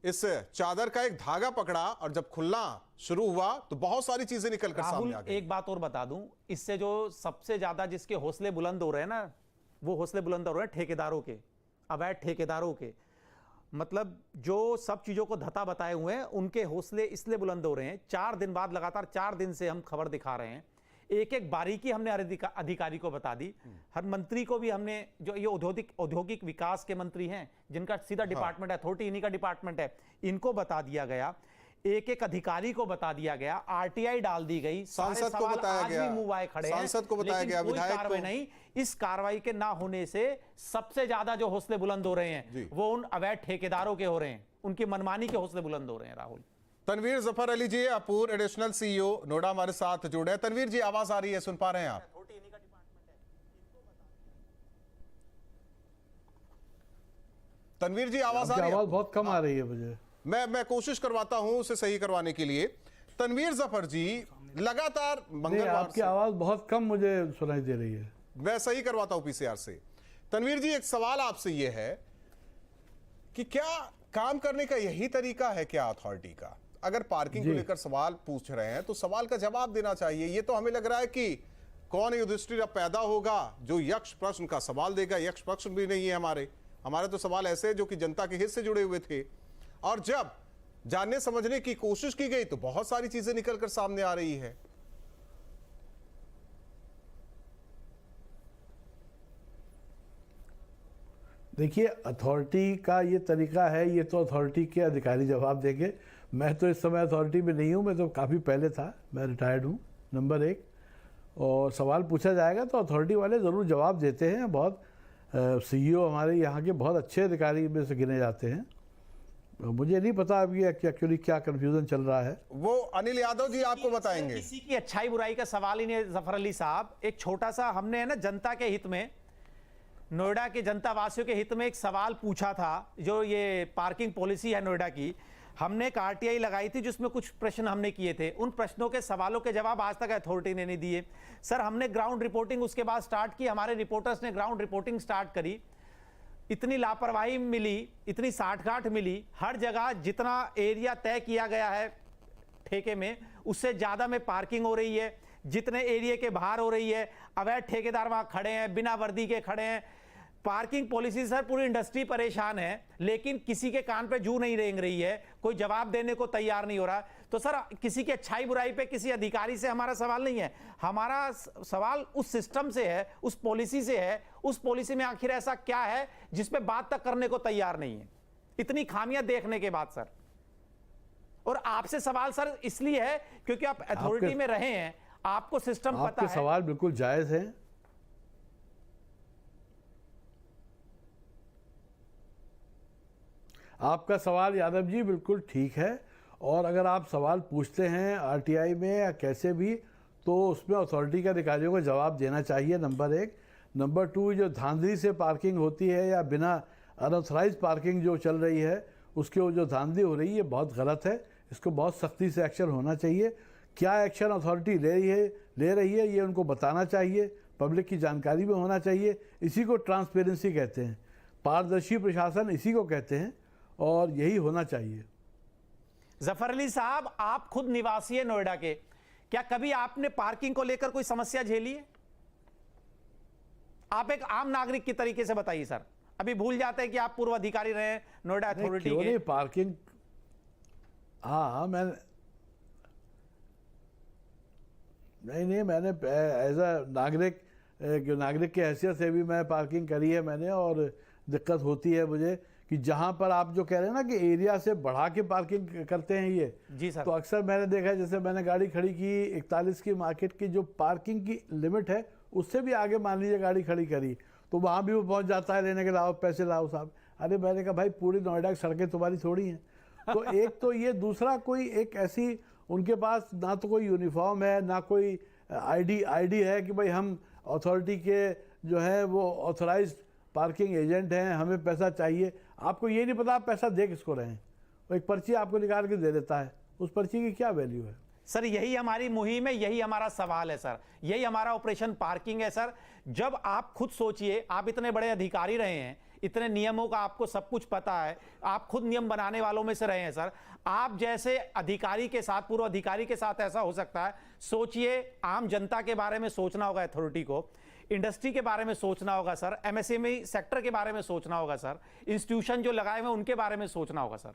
इस चादर का एक धागा पकड़ा और जब खुलना शुरू हुआ तो बहुत सारी चीजें निकलकर सामने आ गई। एक बात और बता दूं, इससे जो सबसे ज्यादा जिसके हौसले बुलंद हो रहे हैं ना, वो हौसले बुलंद हो रहे हैं ठेकेदारों के, अवैध ठेकेदारों के। मतलब जो सब चीजों को धता बताए हुए हैं, उनके हौसले इसलिए बुलंद हो रहे हैं। 4 दिन बाद, लगातार 4 दिन से हम खबर दिखा रहे हैं, एक एक बारीकी हमने अधिकारी को बता दी। हर मंत्री को भी हमने, जो ये औद्योगिक विकास के मंत्री हैं, जिनका सीधा डिपार्टमेंट है, अथॉरिटी इन्हीं का डिपार्टमेंट है, इनको बता दिया गया। एक एक अधिकारी को बता दिया गया, आरटीआई डाल दी गई, सांसद को बताया गया, मुंह बाए खड़े हैं, सांसद को बताया गया, विधायक कार्रवाई नहीं। इस कार्रवाई के ना होने से सबसे ज्यादा जो हौसले बुलंद हो रहे हैं, वो उन अवैध ठेकेदारों के हो रहे हैं, उनकी मनमानी के हौसले बुलंद हो रहे हैं। राहुल, तनवीर जफर अली जी, अपूर एडिशनल सीईओ नोएडा, हमारे साथ जुड़े हैं। तनवीर जी, आवाज आ रही है, सुन पा रहे हैं आप? तनवीर जी, आवाज आ रही है? आवाज बहुत कम आ रही है मुझे। मैं कोशिश करवाता हूं उसे सही करवाने के लिए। तनवीर जफर जी, लगातार मंगलवार आपकी आवाज बहुत कम मुझे सुनाई दे रही है। मैं सही करवाता हूं पीसीआर से। तनवीर जी, एक सवाल आपसे यह है कि क्या काम करने का यही तरीका है क्या अथॉरिटी का? अगर पार्किंग को लेकर सवाल पूछ रहे हैं तो सवाल का जवाब देना चाहिए। ये तो हमें लग रहा है कि कौन युधिष्ठिर अब पैदा होगा जो यक्ष प्रश्न का सवाल देगा। यक्ष प्रश्न भी नहीं है हमारे तो सवाल ऐसे जो कि जनता के हित से जुड़े हुए थे, और जब जानने समझने की कोशिश की गई तो बहुत सारी चीजें निकलकर सामने आ रही है। देखिए, अथॉरिटी का ये तरीका है, ये तो अथॉरिटी के अधिकारी जवाब देंगे। मैं तो इस समय अथॉरिटी में नहीं हूँ, मैं तो काफ़ी पहले था, मैं रिटायर्ड हूँ, नंबर 1। और सवाल पूछा जाएगा तो अथॉरिटी वाले ज़रूर जवाब देते हैं। बहुत सीईओ हमारे यहाँ के बहुत अच्छे अधिकारी में से गिने जाते हैं, मुझे नहीं पता अभी एक्चुअली क्या कंफ्यूजन चल रहा है। वो अनिल यादव जी आपको बताएंगे। किसी की अच्छाई बुराई का सवाल ही नहीं है जफर अली साहब। एक छोटा सा हमने है ना जनता के हित में, नोएडा के जनता वासियों के हित में एक सवाल पूछा था। जो ये पार्किंग पॉलिसी है नोएडा की, हमने एक आरटीआई लगाई थी जिसमें कुछ प्रश्न हमने किए थे। उन प्रश्नों के सवालों के जवाब आज तक अथॉरिटी ने नहीं दिए। सर हमने ग्राउंड रिपोर्टिंग उसके बाद स्टार्ट की, हमारे रिपोर्टर्स ने ग्राउंड रिपोर्टिंग स्टार्ट करी। इतनी लापरवाही मिली, इतनी साठगांठ मिली, हर जगह जितना एरिया तय किया गया है ठेके में उससे ज्यादा में पार्किंग हो रही है, जितने एरिया के बाहर हो रही है। अवैध ठेकेदार वहां खड़े हैं, बिना वर्दी के खड़े हैं। पार्किंग पॉलिसी सर पूरी इंडस्ट्री परेशान है, लेकिन किसी के कान पे जू नहीं रेंग रही है, कोई जवाब देने को तैयार नहीं हो रहा। तो सर किसी की अच्छाई बुराई पे किसी अधिकारी से हमारा सवाल नहीं है, हमारा सवाल उस सिस्टम से है, उस पॉलिसी से है। उस पॉलिसी में आखिर ऐसा क्या है जिसपे बात तक करने को तैयार नहीं है, इतनी खामियां देखने के बाद सर। और आपसे सवाल सर इसलिए है क्योंकि आप अथॉरिटी में रहे हैं, आपको सिस्टम पता है। सवाल बिल्कुल जायज है। आपका सवाल यादव जी बिल्कुल ठीक है, और अगर आप सवाल पूछते हैं आरटीआई में या कैसे भी, तो उसमें अथॉरिटी के अधिकारियों को जवाब देना चाहिए, नंबर 1। नंबर 2, जो धांधली से पार्किंग होती है या बिना अनऑथराइज पार्किंग जो चल रही है उसके वो जो धांधली हो रही है बहुत गलत है। इसको बहुत सख्ती से एक्शन होना चाहिए। क्या एक्शन अथॉरिटी ले रही है ये उनको बताना चाहिए, पब्लिक की जानकारी में होना चाहिए। इसी को ट्रांसपेरेंसी कहते हैं, पारदर्शी प्रशासन इसी को कहते हैं, और यही होना चाहिए। जफर अली साहब आप खुद निवासी है नोएडा के, क्या कभी आपने पार्किंग को लेकर कोई समस्या झेली है? आप एक आम नागरिक की तरीके से बताइए सर। अभी भूल जाते हैं कि आप पूर्व अधिकारी रहे हैं नोएडा अथॉरिटी के। नहीं पार्किंग, हाँ मैंने एज अ नागरिक के हैसियत से भी मैं पार्किंग करी है मैंने, और दिक्कत होती है मुझे कि जहां पर आप जो कह रहे हैं ना कि एरिया से बढ़ा के पार्किंग करते हैं ये, जी सर। तो अक्सर मैंने देखा है, जैसे मैंने गाड़ी खड़ी की 41 की मार्केट की जो पार्किंग की लिमिट है उससे भी आगे मान लीजिए गाड़ी खड़ी करी, तो वहां भी वो पहुंच जाता है लेने के लाओ पैसे लाओ साहब। अरे मैंने कहा भाई पूरी नोएडा की सड़कें तुम्हारी थोड़ी हैं। तो एक तो ये, दूसरा कोई एक ऐसी उनके पास ना तो कोई यूनिफॉर्म है ना कोई आईडी है कि भाई हम अथॉरिटी के जो है वो ऑथराइज्ड पार्किंग एजेंट हैं, हमें पैसा चाहिए। आपको ये नहीं पता आप पैसा दे किसको रहे हैं, वो एक पर्ची आपको निकाल के दे देता है, उस पर्ची की क्या वैल्यू है? सर यही हमारी मुहिम है, यही हमारा सवाल है सर, यही हमारा ऑपरेशन पार्किंग है सर। जब आप खुद सोचिए, आप इतने बड़े अधिकारी रहे हैं, इतने नियमों का आपको सब कुछ पता है, आप खुद नियम बनाने वालों में से रहे हैं सर। आप जैसे अधिकारी के साथ, पूर्व अधिकारी के साथ ऐसा हो सकता है? सोचिए, आम जनता के बारे में सोचना होगा अथॉरिटी को, इंडस्ट्री के बारे में सोचना होगा सर, एमएसएमई सेक्टर के बारे में सोचना होगा सर, इंस्टीट्यूशन जो लगाए हुए उनके बारे में सोचना होगा सर।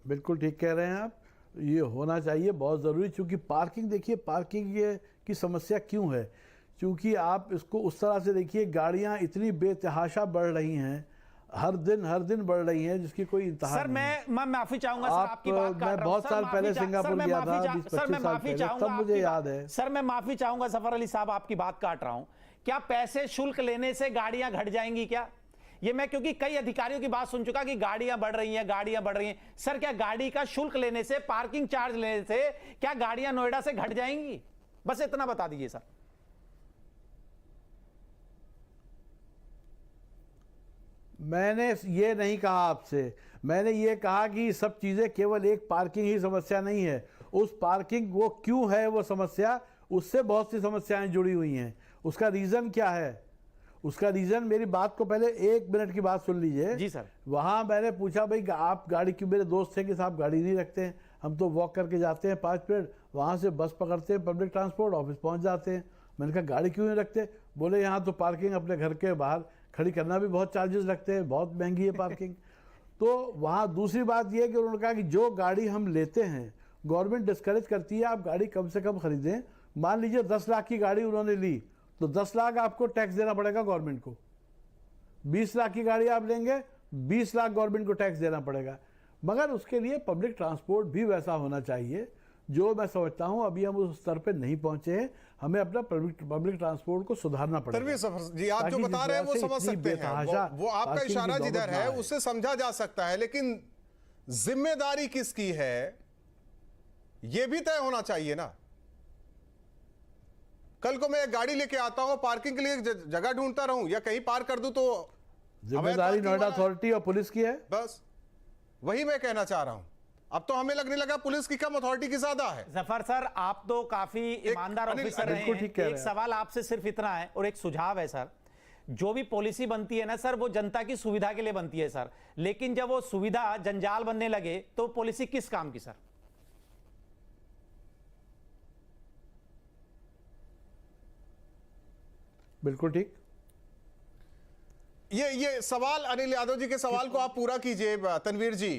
बिल्कुल ठीक कह रहे हैं आप, ये होना चाहिए, बहुत ज़रूरी। क्योंकि पार्किंग, देखिए पार्किंग की समस्या क्यों है, क्योंकि आप इसको उस तरह से देखिए, गाड़ियां इतनी बेतहाशा बढ़ रही हैं, हर दिन बढ़ रही हैं, जिसकी कोई इंतहा सर मैं माफी चाहूंगा सर, आपकी बात काट मैं रहा हूं। बहुत साल पहले सिंगापुर गया था, 20-25 साल पहले, तब मुझे याद है। सर मैं माफी चाहूंगा जफर अली साहब, आपकी बात काट रहा हूं। क्या पैसे शुल्क लेने से गाड़ियां घट जाएंगी क्या? ये मैं क्योंकि कई अधिकारियों की बात सुन चुका कि गाड़ियां बढ़ रही हैं। सर क्या गाड़ी का शुल्क लेने से, पार्किंग चार्ज लेने से क्या गाड़ियां नोएडा से घट जाएंगी? बस इतना बता दीजिए सर। मैंने ये नहीं कहा आपसे, मैंने ये कहा कि सब चीज़ें केवल एक पार्किंग ही समस्या नहीं है। उस पार्किंग वो क्यों है वो समस्या, उससे बहुत सी समस्याएं जुड़ी हुई हैं। उसका रीज़न क्या है? उसका रीज़न, मेरी बात को पहले 1 मिनट की बात सुन लीजिए। जी सर। वहाँ मैंने पूछा भाई आप गाड़ी क्यों, मेरे दोस्त थे कि साहब गाड़ी नहीं रखते हैं, हम तो वॉक करके जाते हैं 5 मिनट, वहाँ से बस पकड़ते हैं, पब्लिक ट्रांसपोर्ट, ऑफिस पहुँच जाते हैं। मैंने कहा गाड़ी क्यों नहीं रखते? बोले यहाँ तो पार्किंग अपने घर के बाहर खड़ी करना भी बहुत चार्जेस लगते हैं, बहुत महंगी है पार्किंग। तो वहाँ दूसरी बात यह है कि उन्होंने कहा कि जो गाड़ी हम लेते हैं गवर्नमेंट डिस्करेज करती है, आप गाड़ी कम से कम खरीदें। मान लीजिए 10 लाख की गाड़ी उन्होंने ली तो 10 लाख आपको टैक्स देना पड़ेगा गवर्नमेंट को। 20 लाख की गाड़ी आप लेंगे, 20 लाख गवर्नमेंट को टैक्स देना पड़ेगा। मगर उसके लिए पब्लिक ट्रांसपोर्ट भी वैसा होना चाहिए, जो मैं समझता हूँ अभी हम उस स्तर पर नहीं पहुँचे हैं। हमें अपना पब्लिक ट्रांसपोर्ट को सुधारना पड़ेगा। तनवीर सफर जी, आप जो ताकि बता रहे हैं वो जिस समझ वजह से सकते इतनी हैं, बेतहाशा वो आपका पार्किंग की इशारा नौबत जिधर ना है आए। उससे समझा जा सकता है, लेकिन जिम्मेदारी किसकी है यह भी तय होना चाहिए ना। कल को मैं एक गाड़ी लेके आता हूं, पार्किंग के लिए जगह ढूंढता रहूं या कहीं पार्क कर दूं तो जिम्मेदारी नोएडा अथॉरिटी और पुलिस की है। बस वही मैं कहना चाह रहा हूं। अब तो हमें लगने लगा पुलिस की कम, अथॉरिटी की ज्यादा है। जफर सर, आप तो काफी ईमानदार ऑफिसर रहे बिल्कुल हैं। ठीक कह रहे एक हैं। सवाल आपसे सिर्फ इतना है और एक सुझाव है सर, जो भी पॉलिसी बनती है ना सर, वो जनता की सुविधा के लिए बनती है सर, लेकिन जब वो सुविधा जंजाल बनने लगे तो पॉलिसी किस काम की सर? बिल्कुल ठीक। ये सवाल अनिल यादव जी के सवाल को आप पूरा कीजिए तनवीर जी।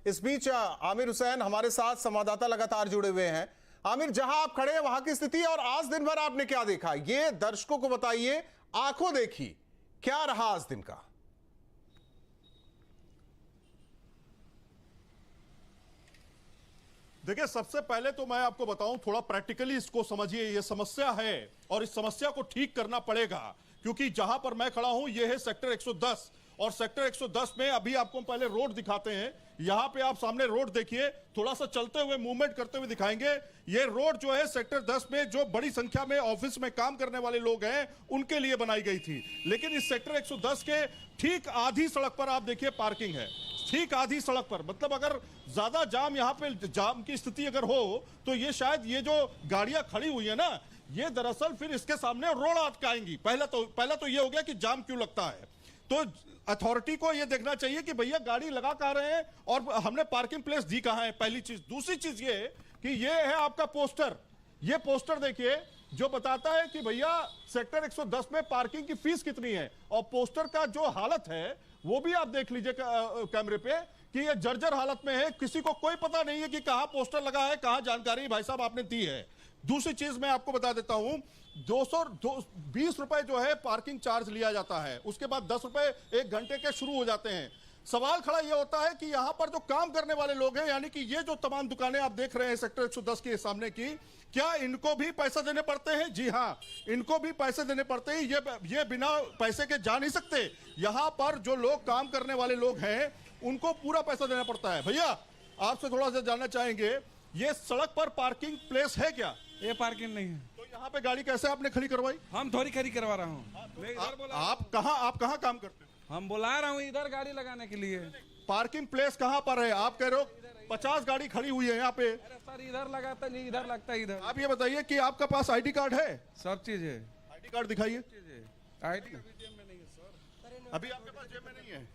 इस बीच आमिर हुसैन हमारे साथ संवाददाता लगातार जुड़े हुए हैं। आमिर, जहां आप खड़े हैं वहां की स्थिति और आज दिन भर आपने क्या देखा, ये दर्शकों को बताइए, आंखों देखी, क्या रहा आज दिन का? देखिए, सबसे पहले तो मैं आपको बताऊं, थोड़ा प्रैक्टिकली इसको समझिए। ये समस्या है और इस समस्या को ठीक करना पड़ेगा, क्योंकि जहां पर मैं खड़ा हूं ये है सेक्टर 110 और सेक्टर 110 में अभी आपको पहले रोड दिखाते हैं। यहां पे आप सामने रोड देखिए, थोड़ा सा चलते हुए मूवमेंट करते हुए दिखाएंगे। ये रोड जो है सेक्टर 10 में जो बड़ी संख्या में ऑफिस में काम करने वाले लोग हैं उनके लिए बनाई गई थी, लेकिन इस सेक्टर 110 के ठीक आधी सड़क पर आप देखिए पार्किंग है, ठीक आधी सड़क पर। मतलब अगर ज्यादा जाम, यहाँ पे जाम की स्थिति अगर हो तो ये शायद ये जो गाड़ियां खड़ी हुई है ना, ये दरअसल फिर इसके सामने रोड अटकाएंगी। पहला तो ये हो गया कि जाम क्यों लगता है। तो अथॉरिटी को ये देखना चाहिए कि भैया गाड़ी लगा कहां रहे हैं और हमने पार्किंग प्लेस दी कहां है, पहली चीज। दूसरी चीज ये कि ये है आपका पोस्टर, ये पोस्टर देखिए जो बताता है कि भैया सेक्टर 110 में पार्किंग की फीस कितनी है, और पोस्टर का जो हालत है वो भी आप देख लीजिए कैमरे पे कि ये जर्जर हालत में है। किसी को कोई पता नहीं है कि कहां पोस्टर लगा है, कहां जानकारी भाई साहब आपने दी है। दूसरी चीज मैं आपको बता देता हूं, 220 रुपए जो है पार्किंग चार्ज लिया जाता है, उसके बाद 10 रुपए 1 घंटे के शुरू हो जाते हैं। सवाल खड़ा यह होता है कि यहां पर जो काम करने वाले लोग हैं, यानी कि ये जो तमाम दुकानें आप देख रहे हैं सेक्टर 110 के सामने की, क्या इनको भी पैसा देने पड़ते हैं? जी हां, इनको भी पैसे देने पड़ते हैं। ये बिना पैसे के जा नहीं सकते। यहां पर जो लोग काम करने वाले लोग हैं उनको पूरा पैसा देना पड़ता है। भैया आपसे थोड़ा सा जानना चाहेंगे, ये सड़क पर पार्किंग प्लेस है क्या? ये पार्किंग नहीं है। तो यहाँ पे गाड़ी कैसे आपने खड़ी करवाई? हम थोड़ी खड़ी करवा रहा हूँ। आप कहाँ काम करते हो? हम बुला रहा हूँ इधर गाड़ी लगाने के लिए। पार्किंग प्लेस कहाँ पर है? आप कह रहे हो 50 गाड़ी खड़ी हुई है यहाँ पे। अरे सर, इधर लगाता नहीं, इधर लगता है इधर। आप ये बताइए कि आपका पास आईडी कार्ड है? सब चीज है। आईडी कार्ड दिखाइए। आईडी जेब में नहीं है सर। अभी आपके पास जेब में नहीं है?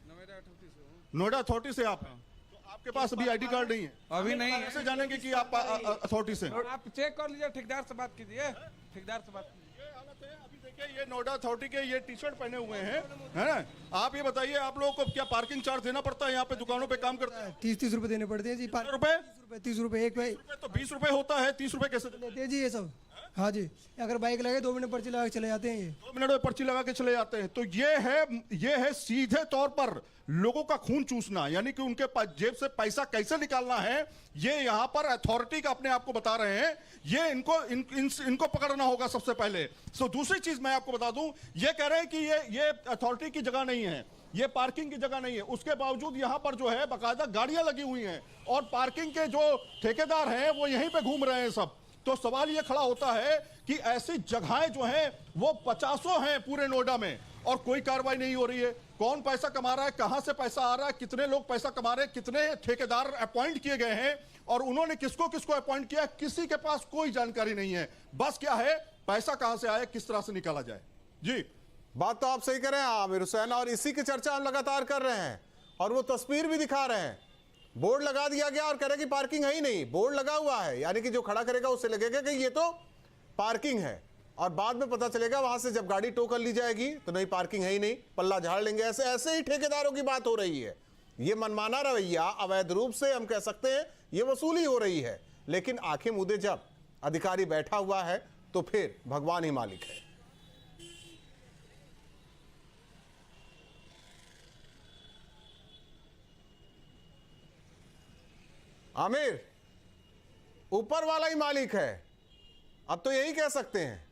नोएडा अथॉरिटी से आप हैं, तो आपके पास अभी आईडी कार्ड नहीं है? अभी नहीं है। कैसे जानेंगे कि आप अथॉरिटी से? आप चेक कर लीजिए, ठेकेदार से बात कीजिए, ठेकेदार से बात कीजिए। ये हालत है। अभी देखिए ये नोएडा अथॉरिटी के ये टी शर्ट पहने हुए हैं, है ना? आप ये बताइए, आप लोगों को क्या पार्किंग चार्ज देना पड़ता है? यहाँ पे दुकानों पे काम करते हैं 30 रुपए देने पड़ते हैं जी। 30 रुपए? 30 रुपए एक भाई तो 20 रुपए होता है, 30 रुपए कैसे लेते हैं जी ये सब। हाँ जी, अगर बाइक लगे 2 मिनट पर्ची लगा के चले जाते हैं ये। 2 मिनट में पर्ची लगा के चले जाते हैं। तो ये है सीधे तौर पर लोगों का खून चूसना, यानी कि उनके जेब से पैसा कैसे निकालना है, ये यहाँ पर अथॉरिटी का अपने आप को बता रहे हैं। ये इनको पकड़ना होगा सबसे पहले। दूसरी चीज मैं आपको बता दूं, ये कह रहे हैं कि ये अथॉरिटी की जगह नहीं है, ये पार्किंग की जगह नहीं है। उसके बावजूद यहाँ पर जो है बाकायदा गाड़ियां लगी हुई हैं और पार्किंग के जो ठेकेदार हैं वो यहीं पे घूम रहे हैं सब। तो सवाल ये खड़ा होता है कि ऐसी जगहें जो हैं वो 50 हैं पूरे नोएडा में और कोई कार्रवाई नहीं हो रही है। कौन पैसा कमा रहा है, कहां से पैसा आ रहा है, कितने लोग पैसा कमा रहे हैं, कितने ठेकेदार अपॉइंट किए गए हैं और उन्होंने किसको किसको अपॉइंट किया, किसी के पास कोई जानकारी नहीं है। बस क्या है, पैसा कहां से आए, किस तरह से निकाला जाए। जी, बात तो आप सही कर रहे हैं आमिर हुसैन, और इसी की चर्चा हम लगातार कर रहे हैं और वो तस्वीर भी दिखा रहे हैं। बोर्ड लगा दिया गया और कह रहे कि पार्किंग है ही नहीं। बोर्ड लगा हुआ है, यानी कि जो खड़ा करेगा उससे लगेगा कि ये तो पार्किंग है, और बाद में पता चलेगा वहां से जब गाड़ी टो कर ली जाएगी तो नहीं, पार्किंग है ही नहीं, पल्ला झाड़ लेंगे। ऐसे ही ठेकेदारों की बात हो रही है। ये मनमाना रवैया, अवैध रूप से हम कह सकते हैं ये वसूली हो रही है, लेकिन आंखें मूंदे जब अधिकारी बैठा हुआ है तो फिर भगवान ही मालिक है। आमिर, ऊपर वाला ही मालिक है, अब तो यही कह सकते हैं।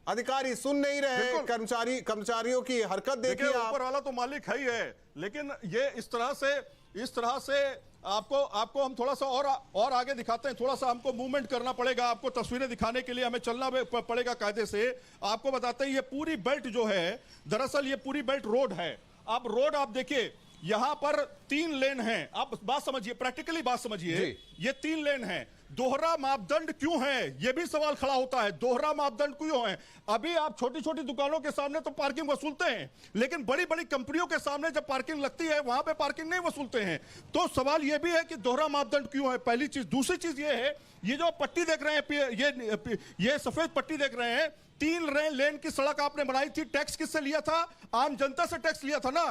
अधिकारी सुन नहीं रहे, कर्मचारियों की हरकत देखिए आप। ऊपर वाला तो मालिक है ही है, लेकिन ये इस तरह से आपको हम थोड़ा सा और आगे दिखाते हैं। थोड़ा सा हमको मूवमेंट करना पड़ेगा, आपको तस्वीरें दिखाने के लिए हमें चलना पड़ेगा कायदे से। आपको बताते हैं ये पूरी बेल्ट जो है, दरअसल ये पूरी बेल्ट रोड है। अब रोड आप देखिए, यहां पर 3 लेन हैं। आप बात समझिए, प्रैक्टिकली बात समझिए, ये 3 लेन हैं। दोहरा मापदंड क्यों है, यह भी सवाल खड़ा होता है। दोहरा मापदंड क्यों है? अभी आप छोटी छोटी दुकानों के सामने तो पार्किंग वसूलते हैं, लेकिन बड़ी बड़ी कंपनियों के सामने जब पार्किंग लगती है वहां पे पार्किंग नहीं वसूलते हैं। तो सवाल यह भी है कि दोहरा मापदंड क्यों है, पहली चीज। दूसरी चीज यह है, ये जो पट्टी देख रहे हैं, ये सफेद पट्टी देख रहे हैं, 3 लेन की सड़क आपने बनाई थी। टैक्स किससे लिया था? आम जनता से टैक्स लिया था ना।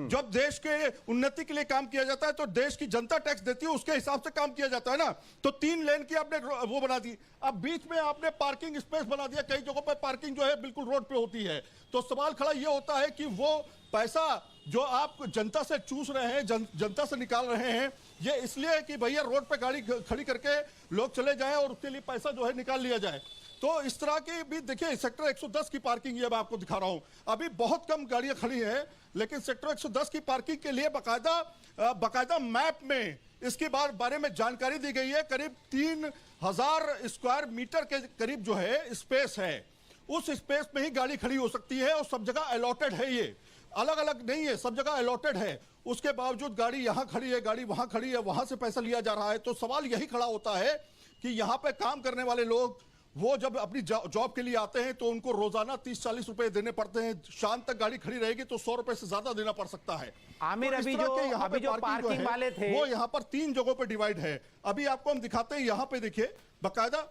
जब देश के उन्नति के लिए काम किया जाता है तो देश की जनता टैक्स देती है, उसके हिसाब से काम किया जाता है ना। तो 3 लेन की आपने वो बना दी। अब बीच में आपने पार्किंग स्पेस बना दिया। कई जगहों पर पार्किंग जो है बिल्कुल रोड पे होती है। तो सवाल खड़ा ये होता है कि वो पैसा जो आप जनता से चूस रहे हैं, जनता से निकाल रहे हैं, ये इसलिए है कि भैया रोड पे गाड़ी खड़ी करके लोग चले जाएं और उसके लिए पैसा जो है निकाल लिया जाए। तो इस तरह की भी देखिए, सेक्टर 110 की पार्किंग ये मैं आपको दिखा रहा हूं। अभी बहुत कम गाड़ियां खड़ी हैं, लेकिन सेक्टर 110 की पार्किंग के लिए बकायदा मैप में इसके बारे में जानकारी दी गई है। करीब 3000 स्क्वायर मीटर के करीब जो है स्पेस है। उस स्पेस में ही गाड़ी खड़ी हो सकती है और सब जगह अलॉटेड है। ये अलग अलग नहीं है, सब जगह अलॉटेड है। उसके बावजूद गाड़ी यहां खड़ी है, गाड़ी वहां खड़ी है, वहां से पैसा लिया जा रहा है। तो सवाल यही खड़ा होता है कि यहां पे काम करने वाले लोग, वो जब अपनी जॉब के लिए आते हैं तो उनको रोजाना 30-40 रुपए देने पड़ते हैं। शाम तक गाड़ी खड़ी रहेगी तो 100 रुपए से ज्यादा देना पड़ सकता है। आमिर, अभी जो पार्किंग वाले थे वो यहाँ पर 3 जगहों पे डिवाइड है। अभी आपको हम दिखाते हैं, यहाँ पे देखिए बकायदा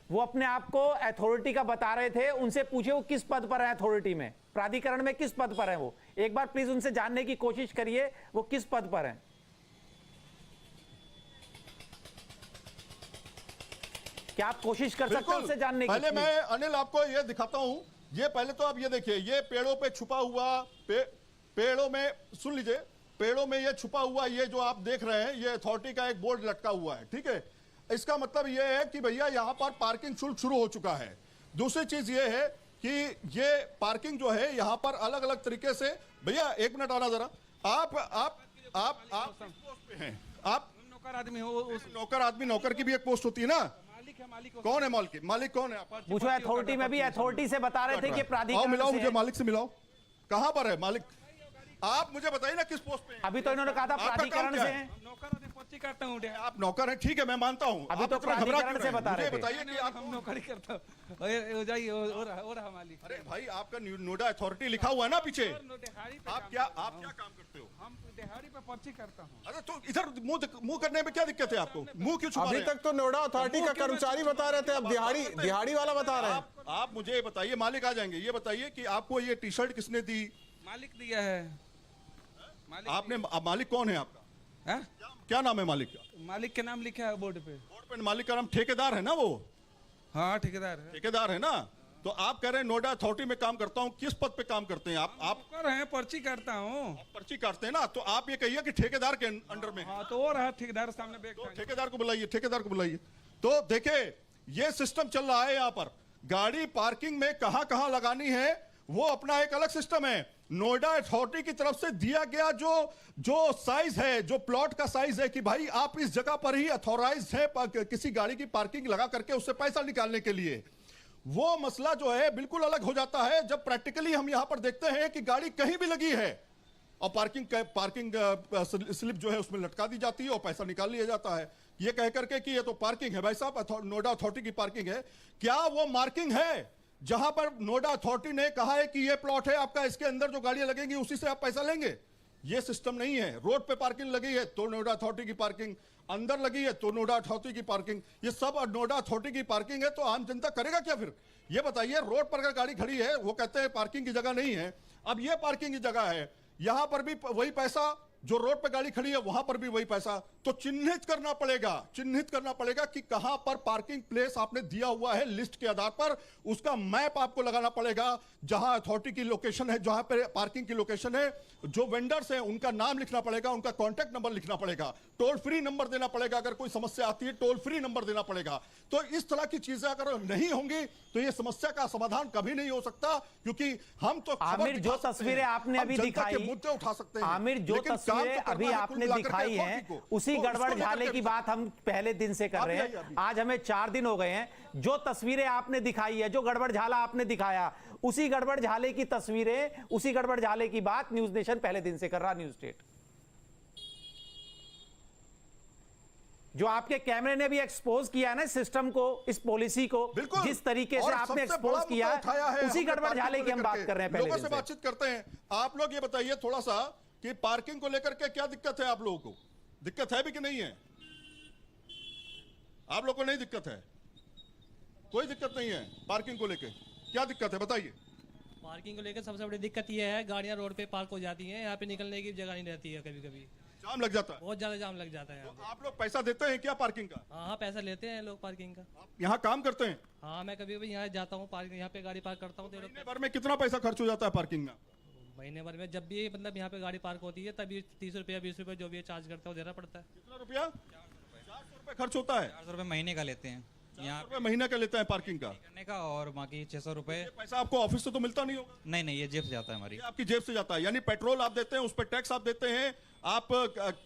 वो अपने आप को अथॉरिटी का बता रहे थे। उनसे पूछे वो किस पद पर है अथॉरिटी में, प्राधिकरण में किस पद पर है वो। एक बार प्लीज उनसे जानने की कोशिश करिए वो किस पद पर है। क्या आप कोशिश कर सकते हैं उनसे जानने की? पहले मैं अनिल आपको ये दिखाता हूं। ये पहले तो आप ये देखिए, ये पेड़ों पे छुपा हुआ, पेड़ों में सुन लीजिए, पेड़ों में ये छुपा हुआ, ये जो आप देख रहे हैं, ये अथॉरिटी का एक बोर्ड लटका हुआ है। ठीक है, इसका मतलब ये है कि भैया यहाँ पर पार्किंग शुल्क शुरू हो चुका है। दूसरी चीज ये है कि ये पार्किंग जो है यहाँ पर अलग अलग तरीके से, भैया 1 मिनट आना जरा। आप हैं, आप नौकर आदमी हो। नौकर आदमी, नौकर की भी एक पोस्ट होती है ना। कौन है मालिक कौन है? पूछो अथॉरिटी में भी, अथॉरिटी से बता रहे थे कि प्राधिकरण मिलाओ मुझे, मालिक से मिलाओ। कहां पर है मालिक? आप मुझे बताइए ना किस पोस्ट पे हैं? अभी तो इन्होंने कहा था प्राधिकरण से हैं। करता हूँ। आप नौकर हैं, ठीक है, मैं मानता हूँ। अभी तो प्राधिकरण से बता रहे थे। बताइए कि आप नौकरी करता हूँ। जाइए और मालिक। अरे भाई, आपका नोएडा अथॉरिटी लिखा हुआ है ना पीछे। आप क्या काम करते हो? हम दिहाड़ी पे पर्ची करता हूँ। अरे तो इधर मुंह करने में क्या दिक्कत है आपको? मुंह क्यों छुपा रहे हैं? अभी तक तो नोएडा अथॉरिटी का कर्मचारी बता रहे थे, अब दिहाड़ी वाला बता रहे हैं। आप मुझे बताइए, मालिक आ जाएंगे, ये बताइए कि आपको ये टी-शर्ट किसने दी? मालिक दिया है। आपने मालिक कौन है आपका? है? क्या नाम है मालिक का? मालिक के नाम लिखा है बोर्ड पे। मालिक का नाम ठेकेदार है ना वो? हाँ, ठेकेदार है ना। तो आप कह रहे हैं नोएडा अथॉरिटी में काम करता हूँ, किस पद पे काम करते हैं आप? नौकर हैं, पर्ची करता हूँ। पर्ची काटते हैं ना, तो आप ये कहिए कि ठेकेदार के अंडर में। हाँ, तो और ठेकेदार सामने बैठ, तो ठेकेदार को बुलाइए। तो देखिए, ये सिस्टम चल रहा है यहाँ पर। गाड़ी पार्किंग में कहां लगानी है वो अपना एक अलग सिस्टम है। नोएडा अथॉरिटी की तरफ से दिया गया जो साइज है, जो प्लॉट का साइज है कि भाई आप इस जगह पर ही अथॉराइज है किसी गाड़ी की पार्किंग लगा करके उससे पैसा निकालने के लिए, वो मसला जो है बिल्कुल अलग हो जाता है जब प्रैक्टिकली हम यहां पर देखते हैं कि गाड़ी कहीं भी लगी है और पार्किंग स्लिप जो है उसमें लटका दी जाती है और पैसा निकाल लिया जाता है, ये कह करके कि ये तो पार्किंग है। भाई साहब, नोएडा अथॉरिटी की पार्किंग है, क्या वो मार्किंग है जहां पर नोएडा अथॉरिटी ने कहा है कि ये प्लॉट है आपका, इसके अंदर जो गाड़ियां लगेंगी उसी से आप पैसा लेंगे? ये सिस्टम नहीं है। रोड पे पार्किंग लगी है तो नोएडा अथॉरिटी की पार्किंग, अंदर लगी है तो नोएडा अथॉरिटी की पार्किंग, ये सब नोएडा अथॉरिटी की पार्किंग है। तो आम जनता करेगा क्या फिर? ये बताइए, रोड पर अगर गाड़ी खड़ी है, वो कहते हैं पार्किंग की जगह नहीं है, अब ये पार्किंग की जगह है, यहां पर भी वही पैसा, जो रोड पर गाड़ी खड़ी है वहां पर भी वही पैसा, तो चिन्हित करना पड़ेगा कि कहां पर पार्किंग प्लेस आपने दिया हुआ है लिस्ट के आधार पर, उसका मैप आपको लगाना पड़ेगा। जहां अथॉरिटी की लोकेशन है, जहां पर पार्किंग की लोकेशन है, जो वेंडर्स हैं उनका नाम लिखना पड़ेगा, उनका कॉन्टैक्ट नंबर लिखना पड़ेगा, टोल फ्री नंबर देना पड़ेगा, अगर कोई समस्या आती है टोल फ्री नंबर देना पड़ेगा। तो इस तरह की चीजें अगर नहीं होंगी तो यह समस्या का समाधान कभी नहीं हो सकता, क्योंकि हम तो आमिर जो तस्वीरें आपने अभी दिखाई, मुद्दे उठा सकते हैं, आमिर जो तस्वीरें अभी आपने दिखाई हैं उसी गड़बड़ झाले की बात हम पहले दिन से कर रहे हैं। आज हमें 4 दिन हो गए हैं। जो तस्वीरें आपने दिखाई है, जो गड़बड़ झाला आपने दिखाया, उसी गड़बड़ झाले की तस्वीरें, उसी गड़बड़ झाले की बात न्यूज नेशन पहले दिन से कर रहा, न्यूज स्टेट। जो आपके कैमरे ने भी एक्सपोज किया है ना सिस्टम को, इस पॉलिसी को, जिस तरीके से आपने एक्सपोज किया है, उसी गड़बड़ झाले की हम बात कर रहे हैं। पहले लोगों से बातचीत करते हैं। आप लोग ये बताइए थोड़ा सा कि पार्किंग को लेकर के क्या दिक्कत है, आप लोगों को दिक्कत है भी कि नहीं है? आप लोगों को नहीं दिक्कत है? कोई दिक्कत नहीं है पार्किंग को लेकर? क्या दिक्कत है बताइए? पार्किंग को लेकर सबसे बड़ी दिक्कत यह है, गाड़ियां रोड पे पार्क हो जाती हैं, यहाँ पे निकलने की जगह नहीं रहती है, कभी कभी जाम लग जाता है, बहुत ज्यादा जाम लग जाता है। तो आप लोग पैसा देते हैं क्या पार्किंग का? हाँ, पैसा लेते हैं लोग पार्किंग का। आप यहाँ काम करते हैं? हाँ, मैं कभी कभी यहाँ जाता हूँ, पार्किंग यहाँ पे गाड़ी पार्क करता हूँ। महीने भर में कितना पैसा खर्च हो जाता है पार्किंग में? महीने भर में जब भी मतलब यहाँ पे गाड़ी पार्क होती है तभी 30 रुपया 20 रुपया जो भी चार्ज करता है वो देना पड़ता है। कितना रुपया? 400 रुपये खर्च होता है। 400 रुपये महीने का लेते हैं, 400 रुपये महीने का लेते हैं पार्किंग का करने का, और बाकी 600 रुपये। पैसा आपको ऑफिस से तो मिलता नहीं होगा? नहीं, ये जेब से जाता है हमारी। आपकी जेब से जाता है, यानी पेट्रोल आप देते हैं, उस पर टैक्स आप देते हैं, आप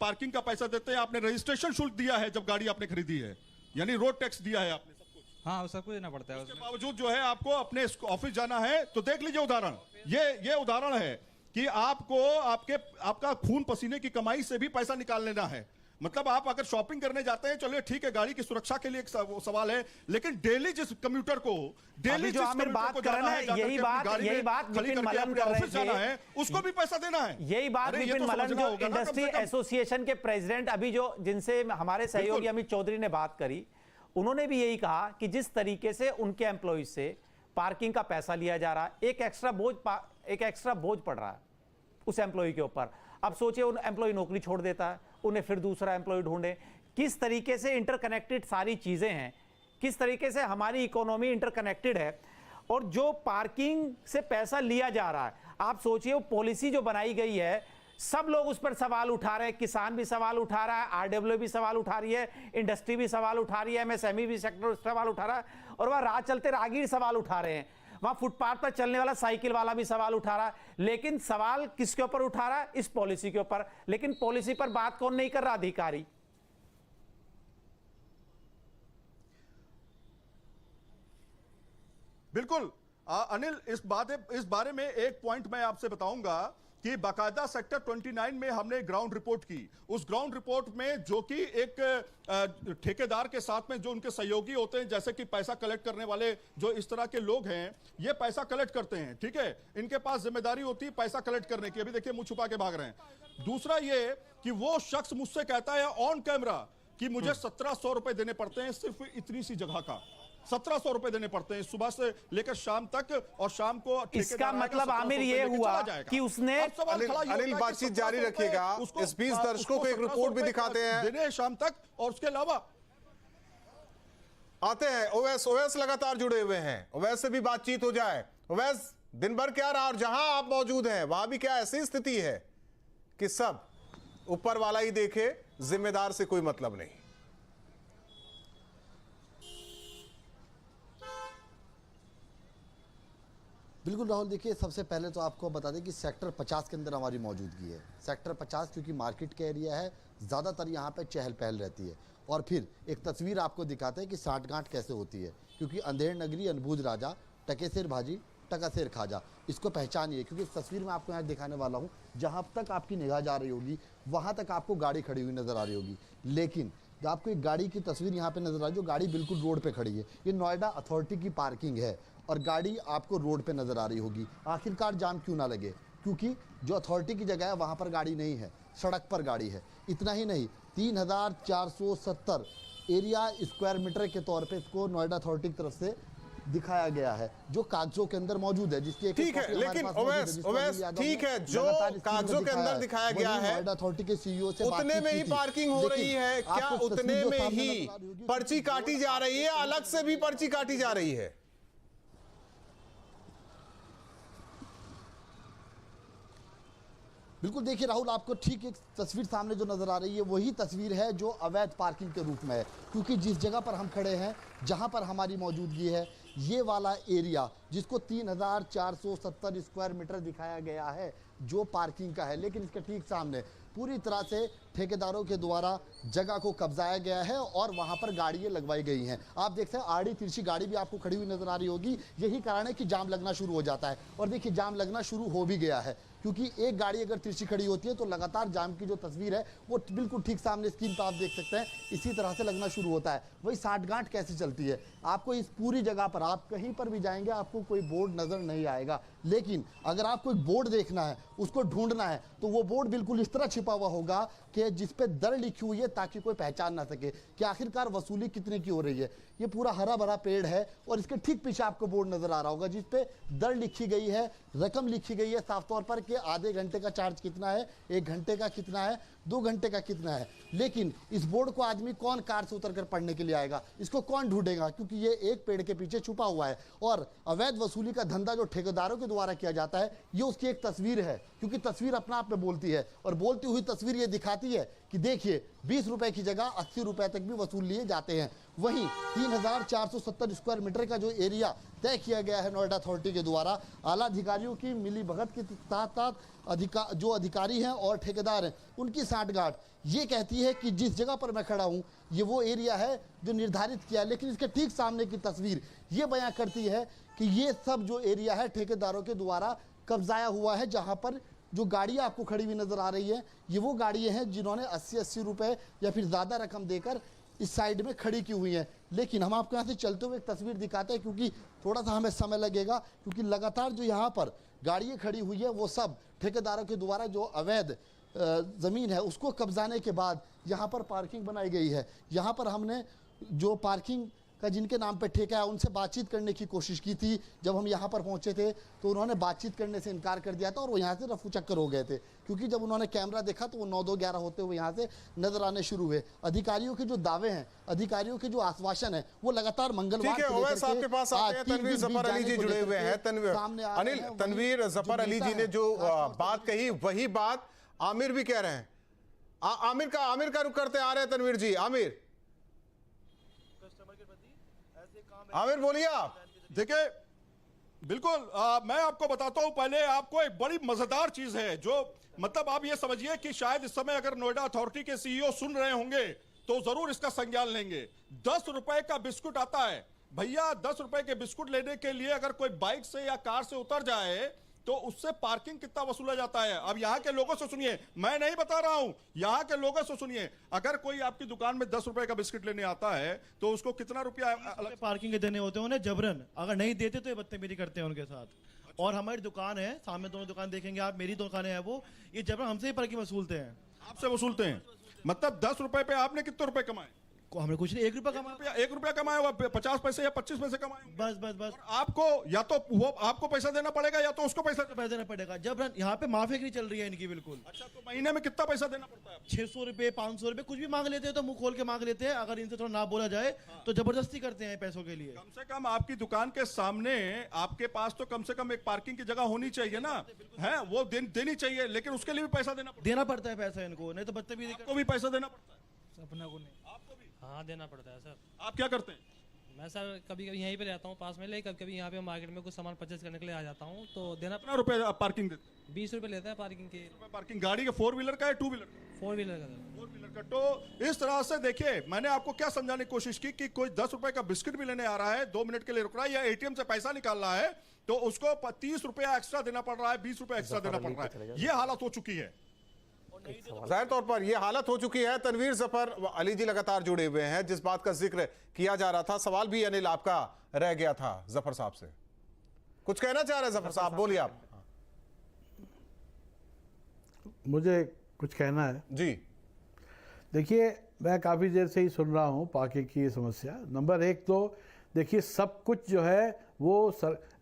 पार्किंग का पैसा देते हैं, आपने रजिस्ट्रेशन शुल्क दिया है जब गाड़ी आपने खरीदी है, यानी रोड टैक्स दिया है आपने, सब कुछ। हाँ, सब कुछ देना पड़ता है। उसके बावजूद जो है आपको अपने ऑफिस जाना है। तो देख लीजिए उदाहरण, ये उदाहरण है कि आपको आपका खून पसीने की कमाई से भी पैसा निकाल लेना है। मतलब आप अगर शॉपिंग करने जाते हैं, चलिए ठीक है, गाड़ी की सुरक्षा के लिए एक सवाल है, लेकिन डेली जिस कम्यूटर को डेली जो आमिर बात कर रहे हैं, यही बात विपिन मलन कर रहे जाना है, उसको भी पैसा देना है। यही बात विपिन मलन जो इंडस्ट्री एसोसिएशन के प्रेसिडेंट अभी जो जिनसे हमारे सहयोगी अमित चौधरी ने बात करी, उन्होंने भी यही कहा कि जिस तरीके से उनके एम्प्लॉइज से पार्किंग का पैसा लिया जा रहा है, एक एक्स्ट्रा बोझ पड़ रहा है उस एम्प्लॉय के ऊपर। अब सोचिए, उन एम्प्लॉय नौकरी छोड़ देता है, उन्हें फिर दूसरा एम्प्लॉय ढूंढे। किस तरीके से इंटरकनेक्टेड सारी चीजें हैं, किस तरीके से हमारी इकोनॉमी इंटरकनेक्टेड है। और जो पार्किंग से पैसा लिया जा रहा है, आप सोचिए वो पॉलिसी जो बनाई गई है, सब लोग उस पर सवाल उठा रहे हैं। किसान भी सवाल उठा रहा है, आरडब्ल्यू भी सवाल उठा रही है, इंडस्ट्री भी सवाल उठा रही है, एमएसएमई भी सेक्टर सवाल उठा रहा है, और वह राह चलते राहगीर सवाल उठा रहे हैं, वहां फुटपाथ पर चलने वाला साइकिल वाला भी सवाल उठा रहा है। लेकिन सवाल किसके ऊपर उठा रहा है? इस पॉलिसी के ऊपर। लेकिन पॉलिसी पर बात कौन नहीं कर रहा? अधिकारी। बिल्कुल अनिल, इस बारे में एक पॉइंट मैं आपसे बताऊंगा कि बाकायदा सेक्टर 29 में हमने ग्राउंड रिपोर्ट की। उस ग्राउंड रिपोर्ट में जो कि एक ठेकेदार के साथ में जो उनके सहयोगी होते हैं, जैसे कि पैसा कलेक्ट करने वाले जो इस तरह के लोग हैं, ये पैसा कलेक्ट करते हैं, ठीक है, इनके पास जिम्मेदारी होती है पैसा कलेक्ट करने की। अभी देखिए मुंह छुपा के भाग रहे हैं। दूसरा ये कि वो शख्स मुझसे कहता है ऑन कैमरा कि मुझे 1700 रुपए देने पड़ते हैं सिर्फ इतनी सी जगह का। 1700 रुपए देने पड़ते हैं सुबह से लेकर शाम तक, और शाम को इसका मतलब आमिर ये हुआ कि उसने अनिल बातचीत जारी रखिएगा, इस बीच दर्शकों को एक रिपोर्ट भी दिखाते हैं देने शाम तक। और उसके अलावा आते हैं ओवैस लगातार जुड़े हुए हैं, ओवैस से भी बातचीत हो जाए। ओवैस, दिन भर क्या रहा और जहां आप मौजूद हैं वहां भी क्या ऐसी स्थिति है कि सब ऊपर वाला ही देखे, जिम्मेदार से कोई मतलब नहीं? बिल्कुल राहुल, देखिए सबसे पहले तो आपको बता दें कि सेक्टर 50 के अंदर हमारी मौजूदगी है। सेक्टर 50 क्योंकि मार्केट का एरिया है, ज़्यादातर यहाँ पे चहल पहल रहती है। और फिर एक तस्वीर आपको दिखाते हैं कि साठगांठ कैसे होती है, क्योंकि अंधेर नगरी अनबूझ राजा, टके सिर भाजी टका सिर खाजा, इसको पहचानिए। क्योंकि इस तस्वीर में आपको यहाँ दिखाने वाला हूँ, जहाँ तक आपकी निगाह जा रही होगी वहाँ तक आपको गाड़ी खड़ी हुई नज़र आ रही होगी, लेकिन जो आपको एक गाड़ी की तस्वीर यहाँ पे नज़र आ रही है, जो गाड़ी बिल्कुल रोड पे खड़ी है, ये नोएडा अथॉरिटी की पार्किंग है और गाड़ी आपको रोड पे नज़र आ रही होगी। आखिरकार जाम क्यों ना लगे? क्योंकि जो अथॉरिटी की जगह है वहाँ पर गाड़ी नहीं है, सड़क पर गाड़ी है। इतना ही नहीं, 3470 एरिया स्क्वायर मीटर के तौर पे इसको नोएडा अथॉरिटी की तरफ से दिखाया गया है जो कागजों के अंदर मौजूद है, जिसकी एक ठीक है, कॉपी हमारे लेकिन पास मौजूद है, ओवैस जिसको ओवैस अनिल यादव ठीक ने है, जो लगातार स्क्रीन कागजों के अंदर दिखाया गया है, नोएडा अथॉरिटी के सीईओ से उतने बातचीत में की ही थी। पार्किंग हो रही लेकिन है क्या? आपको उतने तस्वीर जो में सामने ही नजर आ रही होगी, पर्ची काटी जा रही है, अलग से भी पर्ची काटी जा रही है? बिल्कुल, देखिए राहुल, आपको ठीक एक तस्वीर सामने जो नजर आ रही है वही तस्वीर है जो अवैध पार्किंग के रूप में है, क्योंकि जिस जगह पर हम खड़े हैं, जहां पर हमारी मौजूदगी है, ये वाला एरिया जिसको 3470 स्क्वायर मीटर दिखाया गया है जो पार्किंग का है, लेकिन इसके ठीक सामने पूरी तरह से ठेकेदारों के द्वारा जगह को कब्जाया गया है और वहां पर गाड़ियां लगवाई गई हैं। आप देख सकते हैं आड़ी तिरछी गाड़ी भी आपको खड़ी हुई नजर आ रही होगी। यही कारण है कि जाम लगना शुरू हो जाता है, और देखिए जाम लगना शुरू हो भी गया है, क्योंकि एक गाड़ी अगर तिरछी खड़ी होती है तो लगातार जाम की जो तस्वीर है वो बिल्कुल ठीक सामने स्क्रीन पर आप देख सकते हैं, इसी तरह से लगना शुरू होता है। वही साठगांठ कैसे चलती है, आपको इस पूरी जगह पर आप कहीं पर भी जाएंगे आपको कोई बोर्ड नजर नहीं आएगा, लेकिन अगर आपको एक बोर्ड देखना है, उसको ढूंढना है, तो वो बोर्ड बिल्कुल इस तरह छिपा हुआ होगा कि जिस पे दर लिखी हुई है ताकि कोई पहचान ना सके कि आखिरकार वसूली कितने की हो रही है। ये पूरा हरा भरा पेड़ है और इसके ठीक पीछे आपको बोर्ड नजर आ रहा होगा जिस पे दर लिखी गई है, रकम लिखी गई है साफ तौर पर कि आधे घंटे का चार्ज कितना है, 1 घंटे का कितना है, 2 घंटे का कितना है। लेकिन इस बोर्ड को आदमी कौन कार से उतर कर पढ़ने के लिए आएगा, इसको कौन ढूंढेगा, क्योंकि ये एक पेड़ के पीछे छुपा हुआ है। और अवैध वसूली का धंधा जो ठेकेदारों के द्वारा किया जाता है, ये उसकी एक तस्वीर है, क्योंकि तस्वीर अपना आप में बोलती है, और बोलती हुई तस्वीर ये दिखाती है कि देखिए 20 रुपए की जगह 80 रुपए तक भी वसूल लिए जाते हैं। वहीं 3470 स्क्वायर मीटर का जो एरिया तय किया गया है नोएडा अथॉरिटी के द्वारा, आला अधिकारियों की मिली भगत के साथ जो अधिकारी हैं और ठेकेदार हैं उनकी साठगांठ ये कहती है कि जिस जगह पर मैं खड़ा हूं ये वो एरिया है जो निर्धारित किया है, लेकिन इसके ठीक सामने की तस्वीर ये बयां करती है कि ये सब जो एरिया है ठेकेदारों के द्वारा कब्जाया हुआ है। जहां पर जो गाड़ियां आपको खड़ी हुई नजर आ रही है ये वो गाड़ियां हैं जिन्होंने 80-80 रुपए या फिर ज़्यादा रकम देकर इस साइड में खड़ी की हुई हैं। लेकिन हम आपको यहाँ से चलते हुए एक तस्वीर दिखाते हैं, क्योंकि थोड़ा सा हमें समय लगेगा, क्योंकि लगातार जो यहाँ पर गाड़ियाँ खड़ी हुई है वो सब ठेकेदारों के द्वारा जो अवैध ज़मीन है उसको कब्जाने के बाद यहाँ पर पार्किंग बनाई गई है। यहाँ पर हमने जो पार्किंग का जिनके नाम पे ठेका है उनसे बातचीत करने की कोशिश की थी। जब हम यहाँ पर पहुँचे थे तो उन्होंने बातचीत करने से इनकार कर दिया था और वो यहाँ से रफू चक्कर हो गए थे, क्योंकि जब उन्होंने कैमरा देखा तो वो 9-2-11 होते हुए यहाँ से नजर आने शुरू हुए। अधिकारियों के जो दावे हैं, अधिकारियों के जो आश्वासन है वो लगातार मंगलवार ठीक है, ओवैस आपके पास आते हैं। तनवीर जफर अली जी जुड़े हुए हैं। तनवीर जफर अली जी ने जो बात कही वही बात आमिर भी कह रहे हैं। आमिर का रुख करते आ रहे हैं। तनवीर जी, आमिर बोलिए आप। देखिए बिल्कुल मैं आपको बताता हूं, पहले आपको एक बड़ी मजेदार चीज है जो मतलब आप ये समझिए कि शायद इस समय अगर नोएडा अथॉरिटी के सीईओ सुन रहे होंगे तो जरूर इसका संज्ञान लेंगे। 10 रुपए का बिस्कुट आता है भैया, 10 रुपए के बिस्कुट लेने के लिए अगर कोई बाइक से या कार से उतर जाए तो उससे पार्किंग कितना वसूला जाता है। अब यहाँ के लोगों से सुनिए, मैं नहीं बता रहा हूं, यहाँ के लोगों से सुनिए। अगर कोई आपकी दुकान में 10 रुपए का बिस्किट लेने आता है तो उसको कितना रुपया अलग पार्किंग के देने होते हैं उन्हें जबरन, अगर नहीं देते तो ये बदतमीजी करते हैं उनके साथ। और हमारी दुकान है सामने, दोनों दुकान देखेंगे आप, मेरी दुकानें हैं वो, ये जबरन हमसे ही पार्किंग वसूलते हैं। आपसे वसूलते हैं मतलब 10 रुपए पे आपने कितने रुपए कमाए? हमने कुछ नहीं, 1 रुपया कमाया। 1 रुपया कमाया हुआ, 50 पैसे या 25 पैसे कमाए, बस। आपको या तो वो आपको पैसा देना पड़ेगा या तो उसको पैसा देना पड़ेगा। जब यहाँ पे माफिया नहीं चल रही है इनकी बिल्कुल। अच्छा, तो महीने में कितना पैसा देना पड़ता है? 600 रुपए, 500 रुपए, कुछ भी मांग लेते हैं तो मुंह खोल के मांग लेते हैं। अगर इनसे थोड़ा ना बोला जाए तो जबरदस्ती करते हैं पैसों के लिए। कम से कम आपकी दुकान के सामने आपके पास तो कम से कम एक पार्किंग की जगह होनी चाहिए ना, है वो देनी चाहिए, लेकिन उसके लिए भी पैसा देना पड़ता है पैसा इनको, नहीं तो बदतमीजी को भी पैसा देना पड़ता है। अपना को नहीं, आपको भी हाँ देना पड़ता है सर। आप क्या करते हैं? मैं सर कभी कभी यहीं पे रहता हूँ पास में, लेकिन कभी कभी यहाँ पे मार्केट में कुछ सामान परचेज करने के लिए आ जाता हूँ तो देना। कितना रुपए पार्किंग देते हैं? 20 रुपए लेता है पार्किंग के। पार्किंग गाड़ी का 4 व्हीलर का है 2 व्हीलर? 4 व्हीलर का। 4 व्हीलर का। तो इस तरह से देखिए, मैंने आपको क्या समझाने की कोशिश की कि कोई 10 रुपए का बिस्किट भी लेने आ रहा है, 2 मिनट के लिए रुक रहा है या एटीएम से पैसा निकाल रहा है तो उसको 30 रुपया एक्स्ट्रा देना पड़ रहा है, 20 रुपया एक्स्ट्रा देना पड़ रहा है। ये हालत हो चुकी है। जाहिर तौर पर यह हालत हो चुकी है। तनवीर जफर अली जी लगातार जुड़े हुए हैं। जिस बात का जिक्र किया जा रहा था, सवाल भी अनिल आपका रह गया था जफर साहब से, कुछ कहना चाह रहे हैं जफर साहब, बोलिए आप। मुझे कुछ कहना है जी। देखिए, मैं काफ़ी देर से ही सुन रहा हूँ पार्किंग की ये समस्या। नंबर 1 तो देखिए सब कुछ जो है वो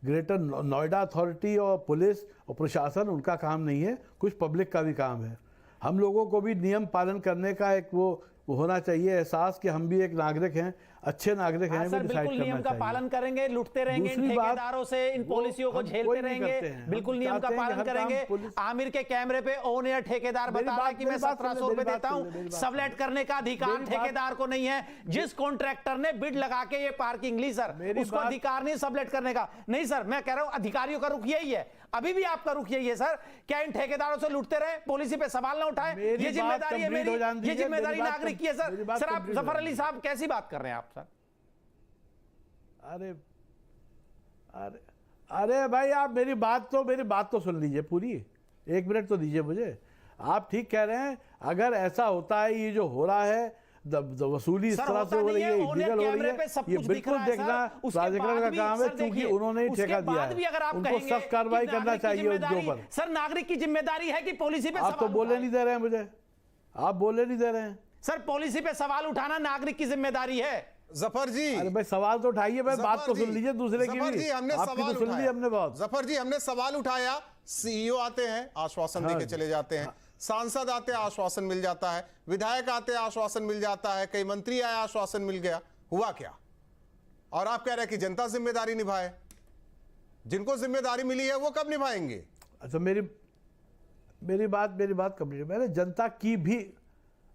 ग्रेटर नोएडा अथॉरिटी और पुलिस और प्रशासन उनका काम नहीं है, कुछ पब्लिक का भी काम है। हम लोगों को भी नियम पालन करने का एक वो होना चाहिए एहसास कि हम भी एक नागरिक हैं, अच्छे नागरिक हैं। सर बिल्कुल नियम का पालन करेंगे, लुटते रहेंगे इन ठेकेदारों से, इन पॉलिसियों को झेलते रहेंगे, बिल्कुल नियम का पालन करेंगे। आमिर के कैमरे पे ऑन एयर ठेकेदार बता रहा है कि मैं 1700 रुपए देता हूं, सबलेट करने का अधिकार ठेकेदार को नहीं है। जिस कॉन्ट्रैक्टर ने बिड लगा के ये पार्किंग ली सर, उसको अधिकार नहीं सबलेट करने का। नहीं सर, मैं कह रहा हूं अधिकारियों का रुख यही है, अभी भी आपका रुख यही है सर। क्या इन ठेकेदारों से लुटते रहे, पॉलिसी पे सवाल ना उठाए? ये जिम्मेदारी है मेरी, ये जिम्मेदारी नागरिक की है सर। सर आप जफर अली साहब कैसी बात कर रहे हैं आप सर? अरे अरे अरे भाई आप मेरी बात तो सुन लीजिए पूरी, 1 मिनट तो दीजिए मुझे। आप ठीक कह रहे हैं, अगर ऐसा होता है ये जो हो रहा है वसूली इस तरह से हो रही है, इलीगल हो रही है, ये बिल्कुल देखना प्राधिकरण का काम है, क्योंकि उन्होंने ही ठेका दिया है, उनको सख्त कार्रवाई करना चाहिए उनके ऊपर। सर नागरिक की जिम्मेदारी है कि पॉलिसी पे आप तो बोले नहीं दे रहे हैं मुझे, आप बोले नहीं दे रहे हैं सर। पॉलिसी पे सवाल उठाना नागरिक की जिम्मेदारी है। जफर जी, अरे भाई सवाल तो उठाइए, भाई बात तो सुन लीजिए दूसरे की भी। आपकी तो सुन ली हमने बहुत। जफर जी हमने सवाल उठाया, सीईओ आते हैं आश्वासन देके चले जाते हैं, सांसद आते हैं आश्वासन मिल जाता है, विधायक आते हैं आश्वासन मिल जाता है, कई मंत्री आए आश्वासन मिल गया, हुआ क्या? और आप कह रहे हैं कि जनता जिम्मेदारी निभाए। जिनको जिम्मेदारी मिली है वो कब निभाएंगे? अच्छा मेरी बात कंप्लीट।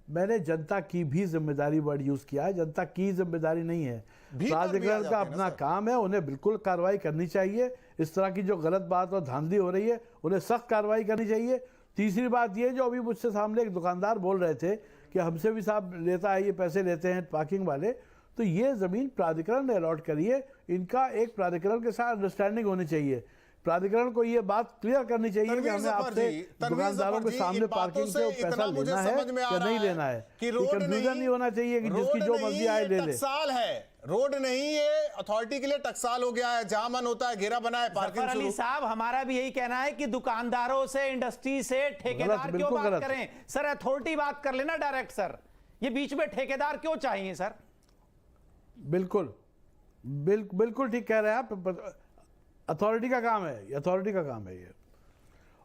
मैंने जनता की भी जिम्मेदारी वर्ड यूज किया है, जनता की जिम्मेदारी नहीं है। प्राधिकरण का अपना काम है, उन्हें बिल्कुल कार्रवाई करनी चाहिए। इस तरह की जो गलत बात और धांधली हो रही है उन्हें सख्त कार्रवाई करनी चाहिए। तीसरी बात ये, जो अभी मुझसे सामने एक दुकानदार बोल रहे थे कि हमसे भी साहब लेता है, ये पैसे लेते हैं पार्किंग वाले, तो ये ज़मीन प्राधिकरण ने अलॉट करी है, इनका एक प्राधिकरण के साथ अंडरस्टैंडिंग होनी चाहिए। प्राधिकरण को ये बात क्लियर करनी चाहिए कि हमें आपसे दुकानदारों के सामने पार्किंग से पैसा लेना है या नहीं लेना है। कंफ्यूजन नहीं होना चाहिए कि जिसकी जो मर्जी आए ले ले। टकसाल है, रोड नहीं, ये अथॉरिटी के लिए टकसाल हो गया है, जहां मन होता है घेरा बना है पार्किंग। अली साहब हमारा भी यही कहना है कि दुकानदारों से, इंडस्ट्री से ठेकेदार क्यों बात करें सर? अथॉरिटी बात कर लेना डायरेक्ट सर, ये बीच में ठेकेदार क्यों चाहिए सर? बिल्कुल ठीक कह रहे हैं आप, अथॉरिटी का काम है, अथॉरिटी का काम है ये।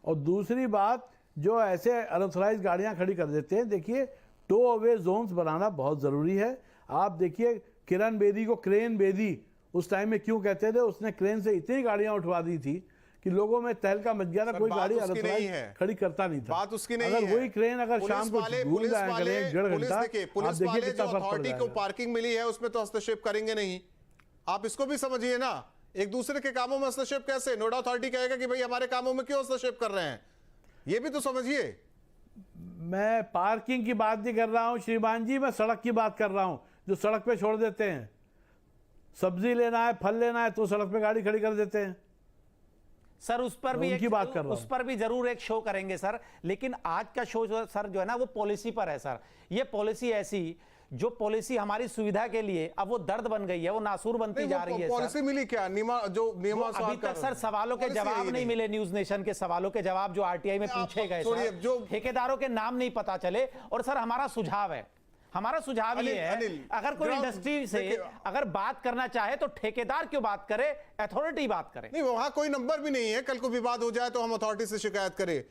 और दूसरी बात, जो ऐसे अनऑथराइज गाड़ियां खड़ी कर देते हैं, देखिए टो अवे जोन्स बनाना बहुत ज़रूरी है। आप देखिए किरण बेदी को क्रेन बेदी उस टाइम में क्यों कहते थे? उसने क्रेन से इतनी गाड़ियां उठवा दी थी कि लोगों में तहलका मच गया था, कोई गाड़ी अनऑथराइज खड़ी करता नहीं था। बात उसकी नहीं अगर वही क्रेन अगर शाम को घूम जाया करे 1.5 घंटा, आप देखिए कितना फर्क पड़ अथॉरिटी को पार्किंग मिली है उसमें तो हस्तक्षेप करेंगे नहीं। आप इसको भी समझिए ना, एक दूसरे के कामों में हस्तक्षेप कैसे? नोएडा अथॉरिटी कहेगा कि भाई हमारे कामों में क्यों हस्तक्षेप कर रहे हैं, ये भी तो समझिए। मैं पार्किंग की बात नहीं कर रहा हूं श्रीमान जी, मैं सड़क की बात कर रहा हूं। जो सड़क पे छोड़ देते हैं, सब्जी लेना है, फल लेना है, तो सड़क पे गाड़ी खड़ी कर देते हैं सर। उस पर भी उनकी बात कर रहा हूं। उस पर भी जरूर एक शो करेंगे सर, लेकिन आज का शो सर जो है ना वो पॉलिसी पर है सर। ये पॉलिसी ऐसी, जो पॉलिसी हमारी सुविधा के लिए अब वो दर्द बन गई है, वो नासूर बनती जा रही है। पॉलिसी मिली क्या? अभी तक सर सवालों के जवाब नहीं मिले, न्यूज नेशन के सवालों के जवाब जो आरटीआई में पूछे गए सर, जो ठेकेदारों के नाम नहीं पता चले। और सर हमारा सुझाव ये है, अगर कोई इंडस्ट्री से अगर बात करना चाहे तो ठेकेदार क्यों बात करे, अथॉरिटी बात करे। नहीं, वहां कोई नंबर भी नहीं है, कल को विवाद हो जाए तो हम अथॉरिटी से शिकायत करें।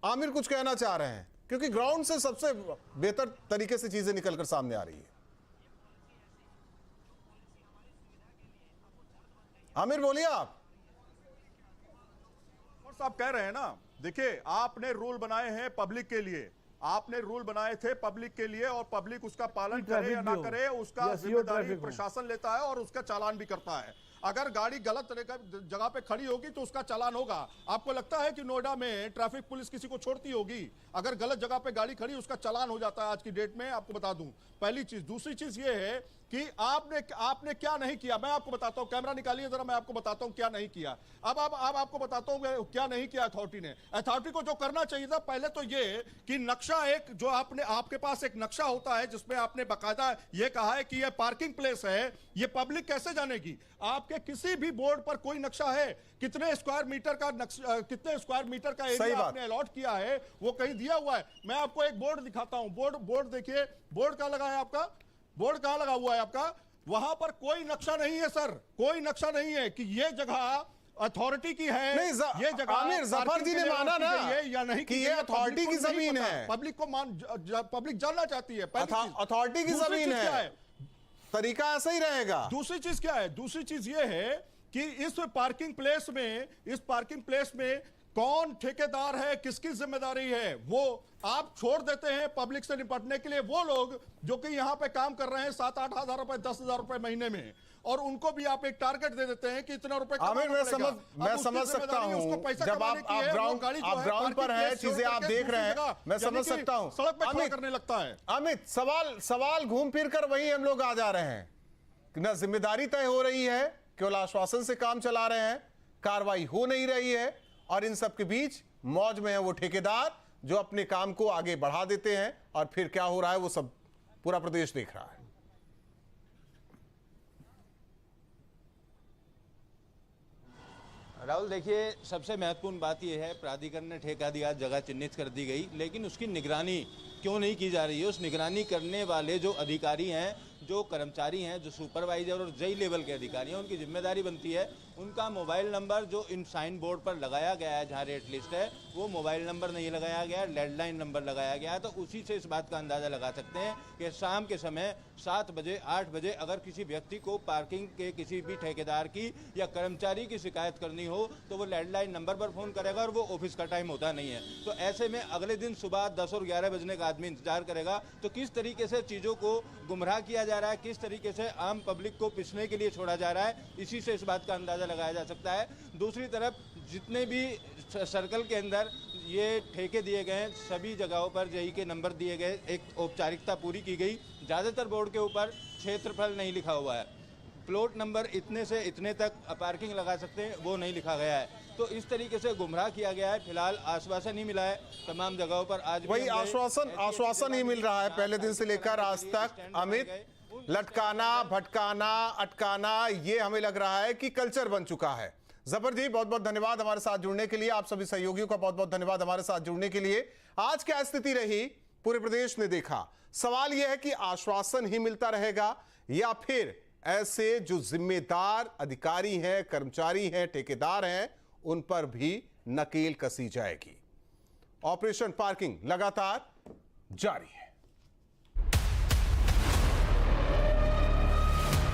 आमिर कुछ कहना चाह रहे हैं, क्योंकि ग्राउंड से सबसे बेहतर तरीके से चीजें निकलकर सामने आ रही है। आमिर बोलिए आप। साहब कह रहे हैं ना, देखिए आपने रूल बनाए हैं पब्लिक के लिए, आपने रूल बनाए थे पब्लिक के लिए, और पब्लिक उसका पालन करे या ना करे उसका जिम्मेदारी प्रशासन लेता है और उसका चालान भी करता है। अगर गाड़ी गलत जगह पे खड़ी होगी तो उसका चालान होगा। आपको लगता है कि नोएडा में ट्रैफिक पुलिस किसी को छोड़ती होगी? अगर गलत जगह पे गाड़ी खड़ी उसका चालान हो जाता है आज की डेट में, आपको बता दूं। पहली चीज। दूसरी चीज ये है कि आपने क्या नहीं किया, मैं आपको बताता हूं। कैमरा निकालिए जरा, मैं आपको बताता हूं क्या नहीं किया। अब आपको बताता हूं क्या नहीं किया अथॉरिटी ने। अथॉरिटी को जो करना चाहिए था पहले तो ये कि नक्शा, एक जो आपके पास एक नक्शा होता है जिसमें आपने बाकायदा ये कहा है कि ये पार्किंग प्लेस है, ये पब्लिक कैसे जानेगी? आपके किसी भी बोर्ड पर कोई नक्शा है? कितने स्क्वायर मीटर का एरिया आपने अलॉट किया है वो कहीं दिया हुआ है? मैं आपको एक बोर्ड दिखाता हूं। बोर्ड देखिए, बोर्ड कहां लगा है आपका? बोर्ड कहां लगा हुआ है आपका? वहां पर कोई नक्शा नहीं है सर, कोई नक्शा नहीं है कि ये जगह अथॉरिटी की है। नहीं, ये जगह आमिर जफर जी ने माना ना या नहीं कि ये अथॉरिटी की जमीन है। पब्लिक जानना चाहती है अथॉरिटी की जमीन है, तरीका ऐसा ही रहेगा। दूसरी चीज क्या है? दूसरी चीज ये है कि इस पार्किंग प्लेस में कौन ठेकेदार है, किसकी जिम्मेदारी है, वो आप छोड़ देते हैं पब्लिक से निपटने के लिए वो लोग जो कि यहां पे काम कर रहे हैं 7-8 हजार रुपए 10 हजार रुपए महीने में, और उनको भी आप एक टारगेट दे देते हैं कि इतना रुपए आमिर मैं समझ सकता हूं, जब आप ग्राउंड पर है, चीजें आप देख रहे हैं, मैं समझ सकता हूं। सड़क पे खड़ा करने लगता है। अमित, सवाल घूम फिर कर वही हम लोग आ जा रहे हैं कि ना जिम्मेदारी तय हो रही है, केवल आश्वासन से काम चला रहे हैं, कार्रवाई हो नहीं रही है, और इन सब के बीच मौज में है वो ठेकेदार जो अपने काम को आगे बढ़ा देते हैं, और फिर क्या हो रहा है वो सब पूरा प्रदेश देख रहा है। राहुल देखिए, सबसे महत्वपूर्ण बात यह है प्राधिकरण ने ठेका दिया, जगह चिन्हित कर दी गई, लेकिन उसकी निगरानी क्यों नहीं की जा रही है? उस निगरानी करने वाले जो अधिकारी हैं, जो कर्मचारी हैं, जो सुपरवाइजर और जई लेवल के अधिकारी हैं, उनकी जिम्मेदारी बनती है उनका मोबाइल नंबर जो इन साइन बोर्ड पर लगाया गया है, जहाँ रेट लिस्ट है, वो मोबाइल नंबर नहीं लगाया गया, लैंडलाइन नंबर लगाया गया है। तो उसी से इस बात का अंदाज़ा लगा सकते हैं कि शाम के समय 7 बजे 8 बजे अगर किसी व्यक्ति को पार्किंग के किसी भी ठेकेदार की या कर्मचारी की शिकायत करनी हो तो वो लैंडलाइन नंबर पर फ़ोन करेगा, और वो ऑफिस का टाइम होता नहीं है। तो ऐसे में अगले दिन सुबह 10 और 11 बजने का आदमी इंतजार करेगा। तो किस तरीके से चीज़ों को गुमराह किया जा रहा है, किस तरीके से आम पब्लिक को पिसने के लिए छोड़ा जा रहा है, इसी से इस बात का अंदाज़ा लगाया जा सकता है। दूसरी तरफ जितने भी सर्कल के अंदर ये ठेके दिए गए, सभी जगहों पर जेई के नंबर दिए गए, एक औपचारिकता पूरी की गई। ज़्यादातर बोर्ड के ऊपर क्षेत्रफल नहीं लिखा हुआ है, प्लॉट नंबर इतने से इतने तक पार्किंग लगा सकते हैं वो नहीं लिखा गया है। तो इस तरीके से गुमराह किया गया है। फिलहाल आश्वासन ही मिला है तमाम जगहों पर, आज वही आश्वासन ही मिल रहा है पहले दिन से लेकर आज तक। अमित, लटकाना, भटकाना, अटकाना, ये हमें लग रहा है कि कल्चर बन चुका है। जफर जी बहुत बहुत धन्यवाद हमारे साथ जुड़ने के लिए, आप सभी सहयोगियों का बहुत बहुत धन्यवाद हमारे साथ जुड़ने के लिए। आज क्या स्थिति रही पूरे प्रदेश ने देखा। सवाल यह है कि आश्वासन ही मिलता रहेगा या फिर ऐसे जो जिम्मेदार अधिकारी हैं, कर्मचारी हैं, ठेकेदार हैं, उन पर भी नकेल कसी जाएगी। ऑपरेशन पार्किंग लगातार जारी है।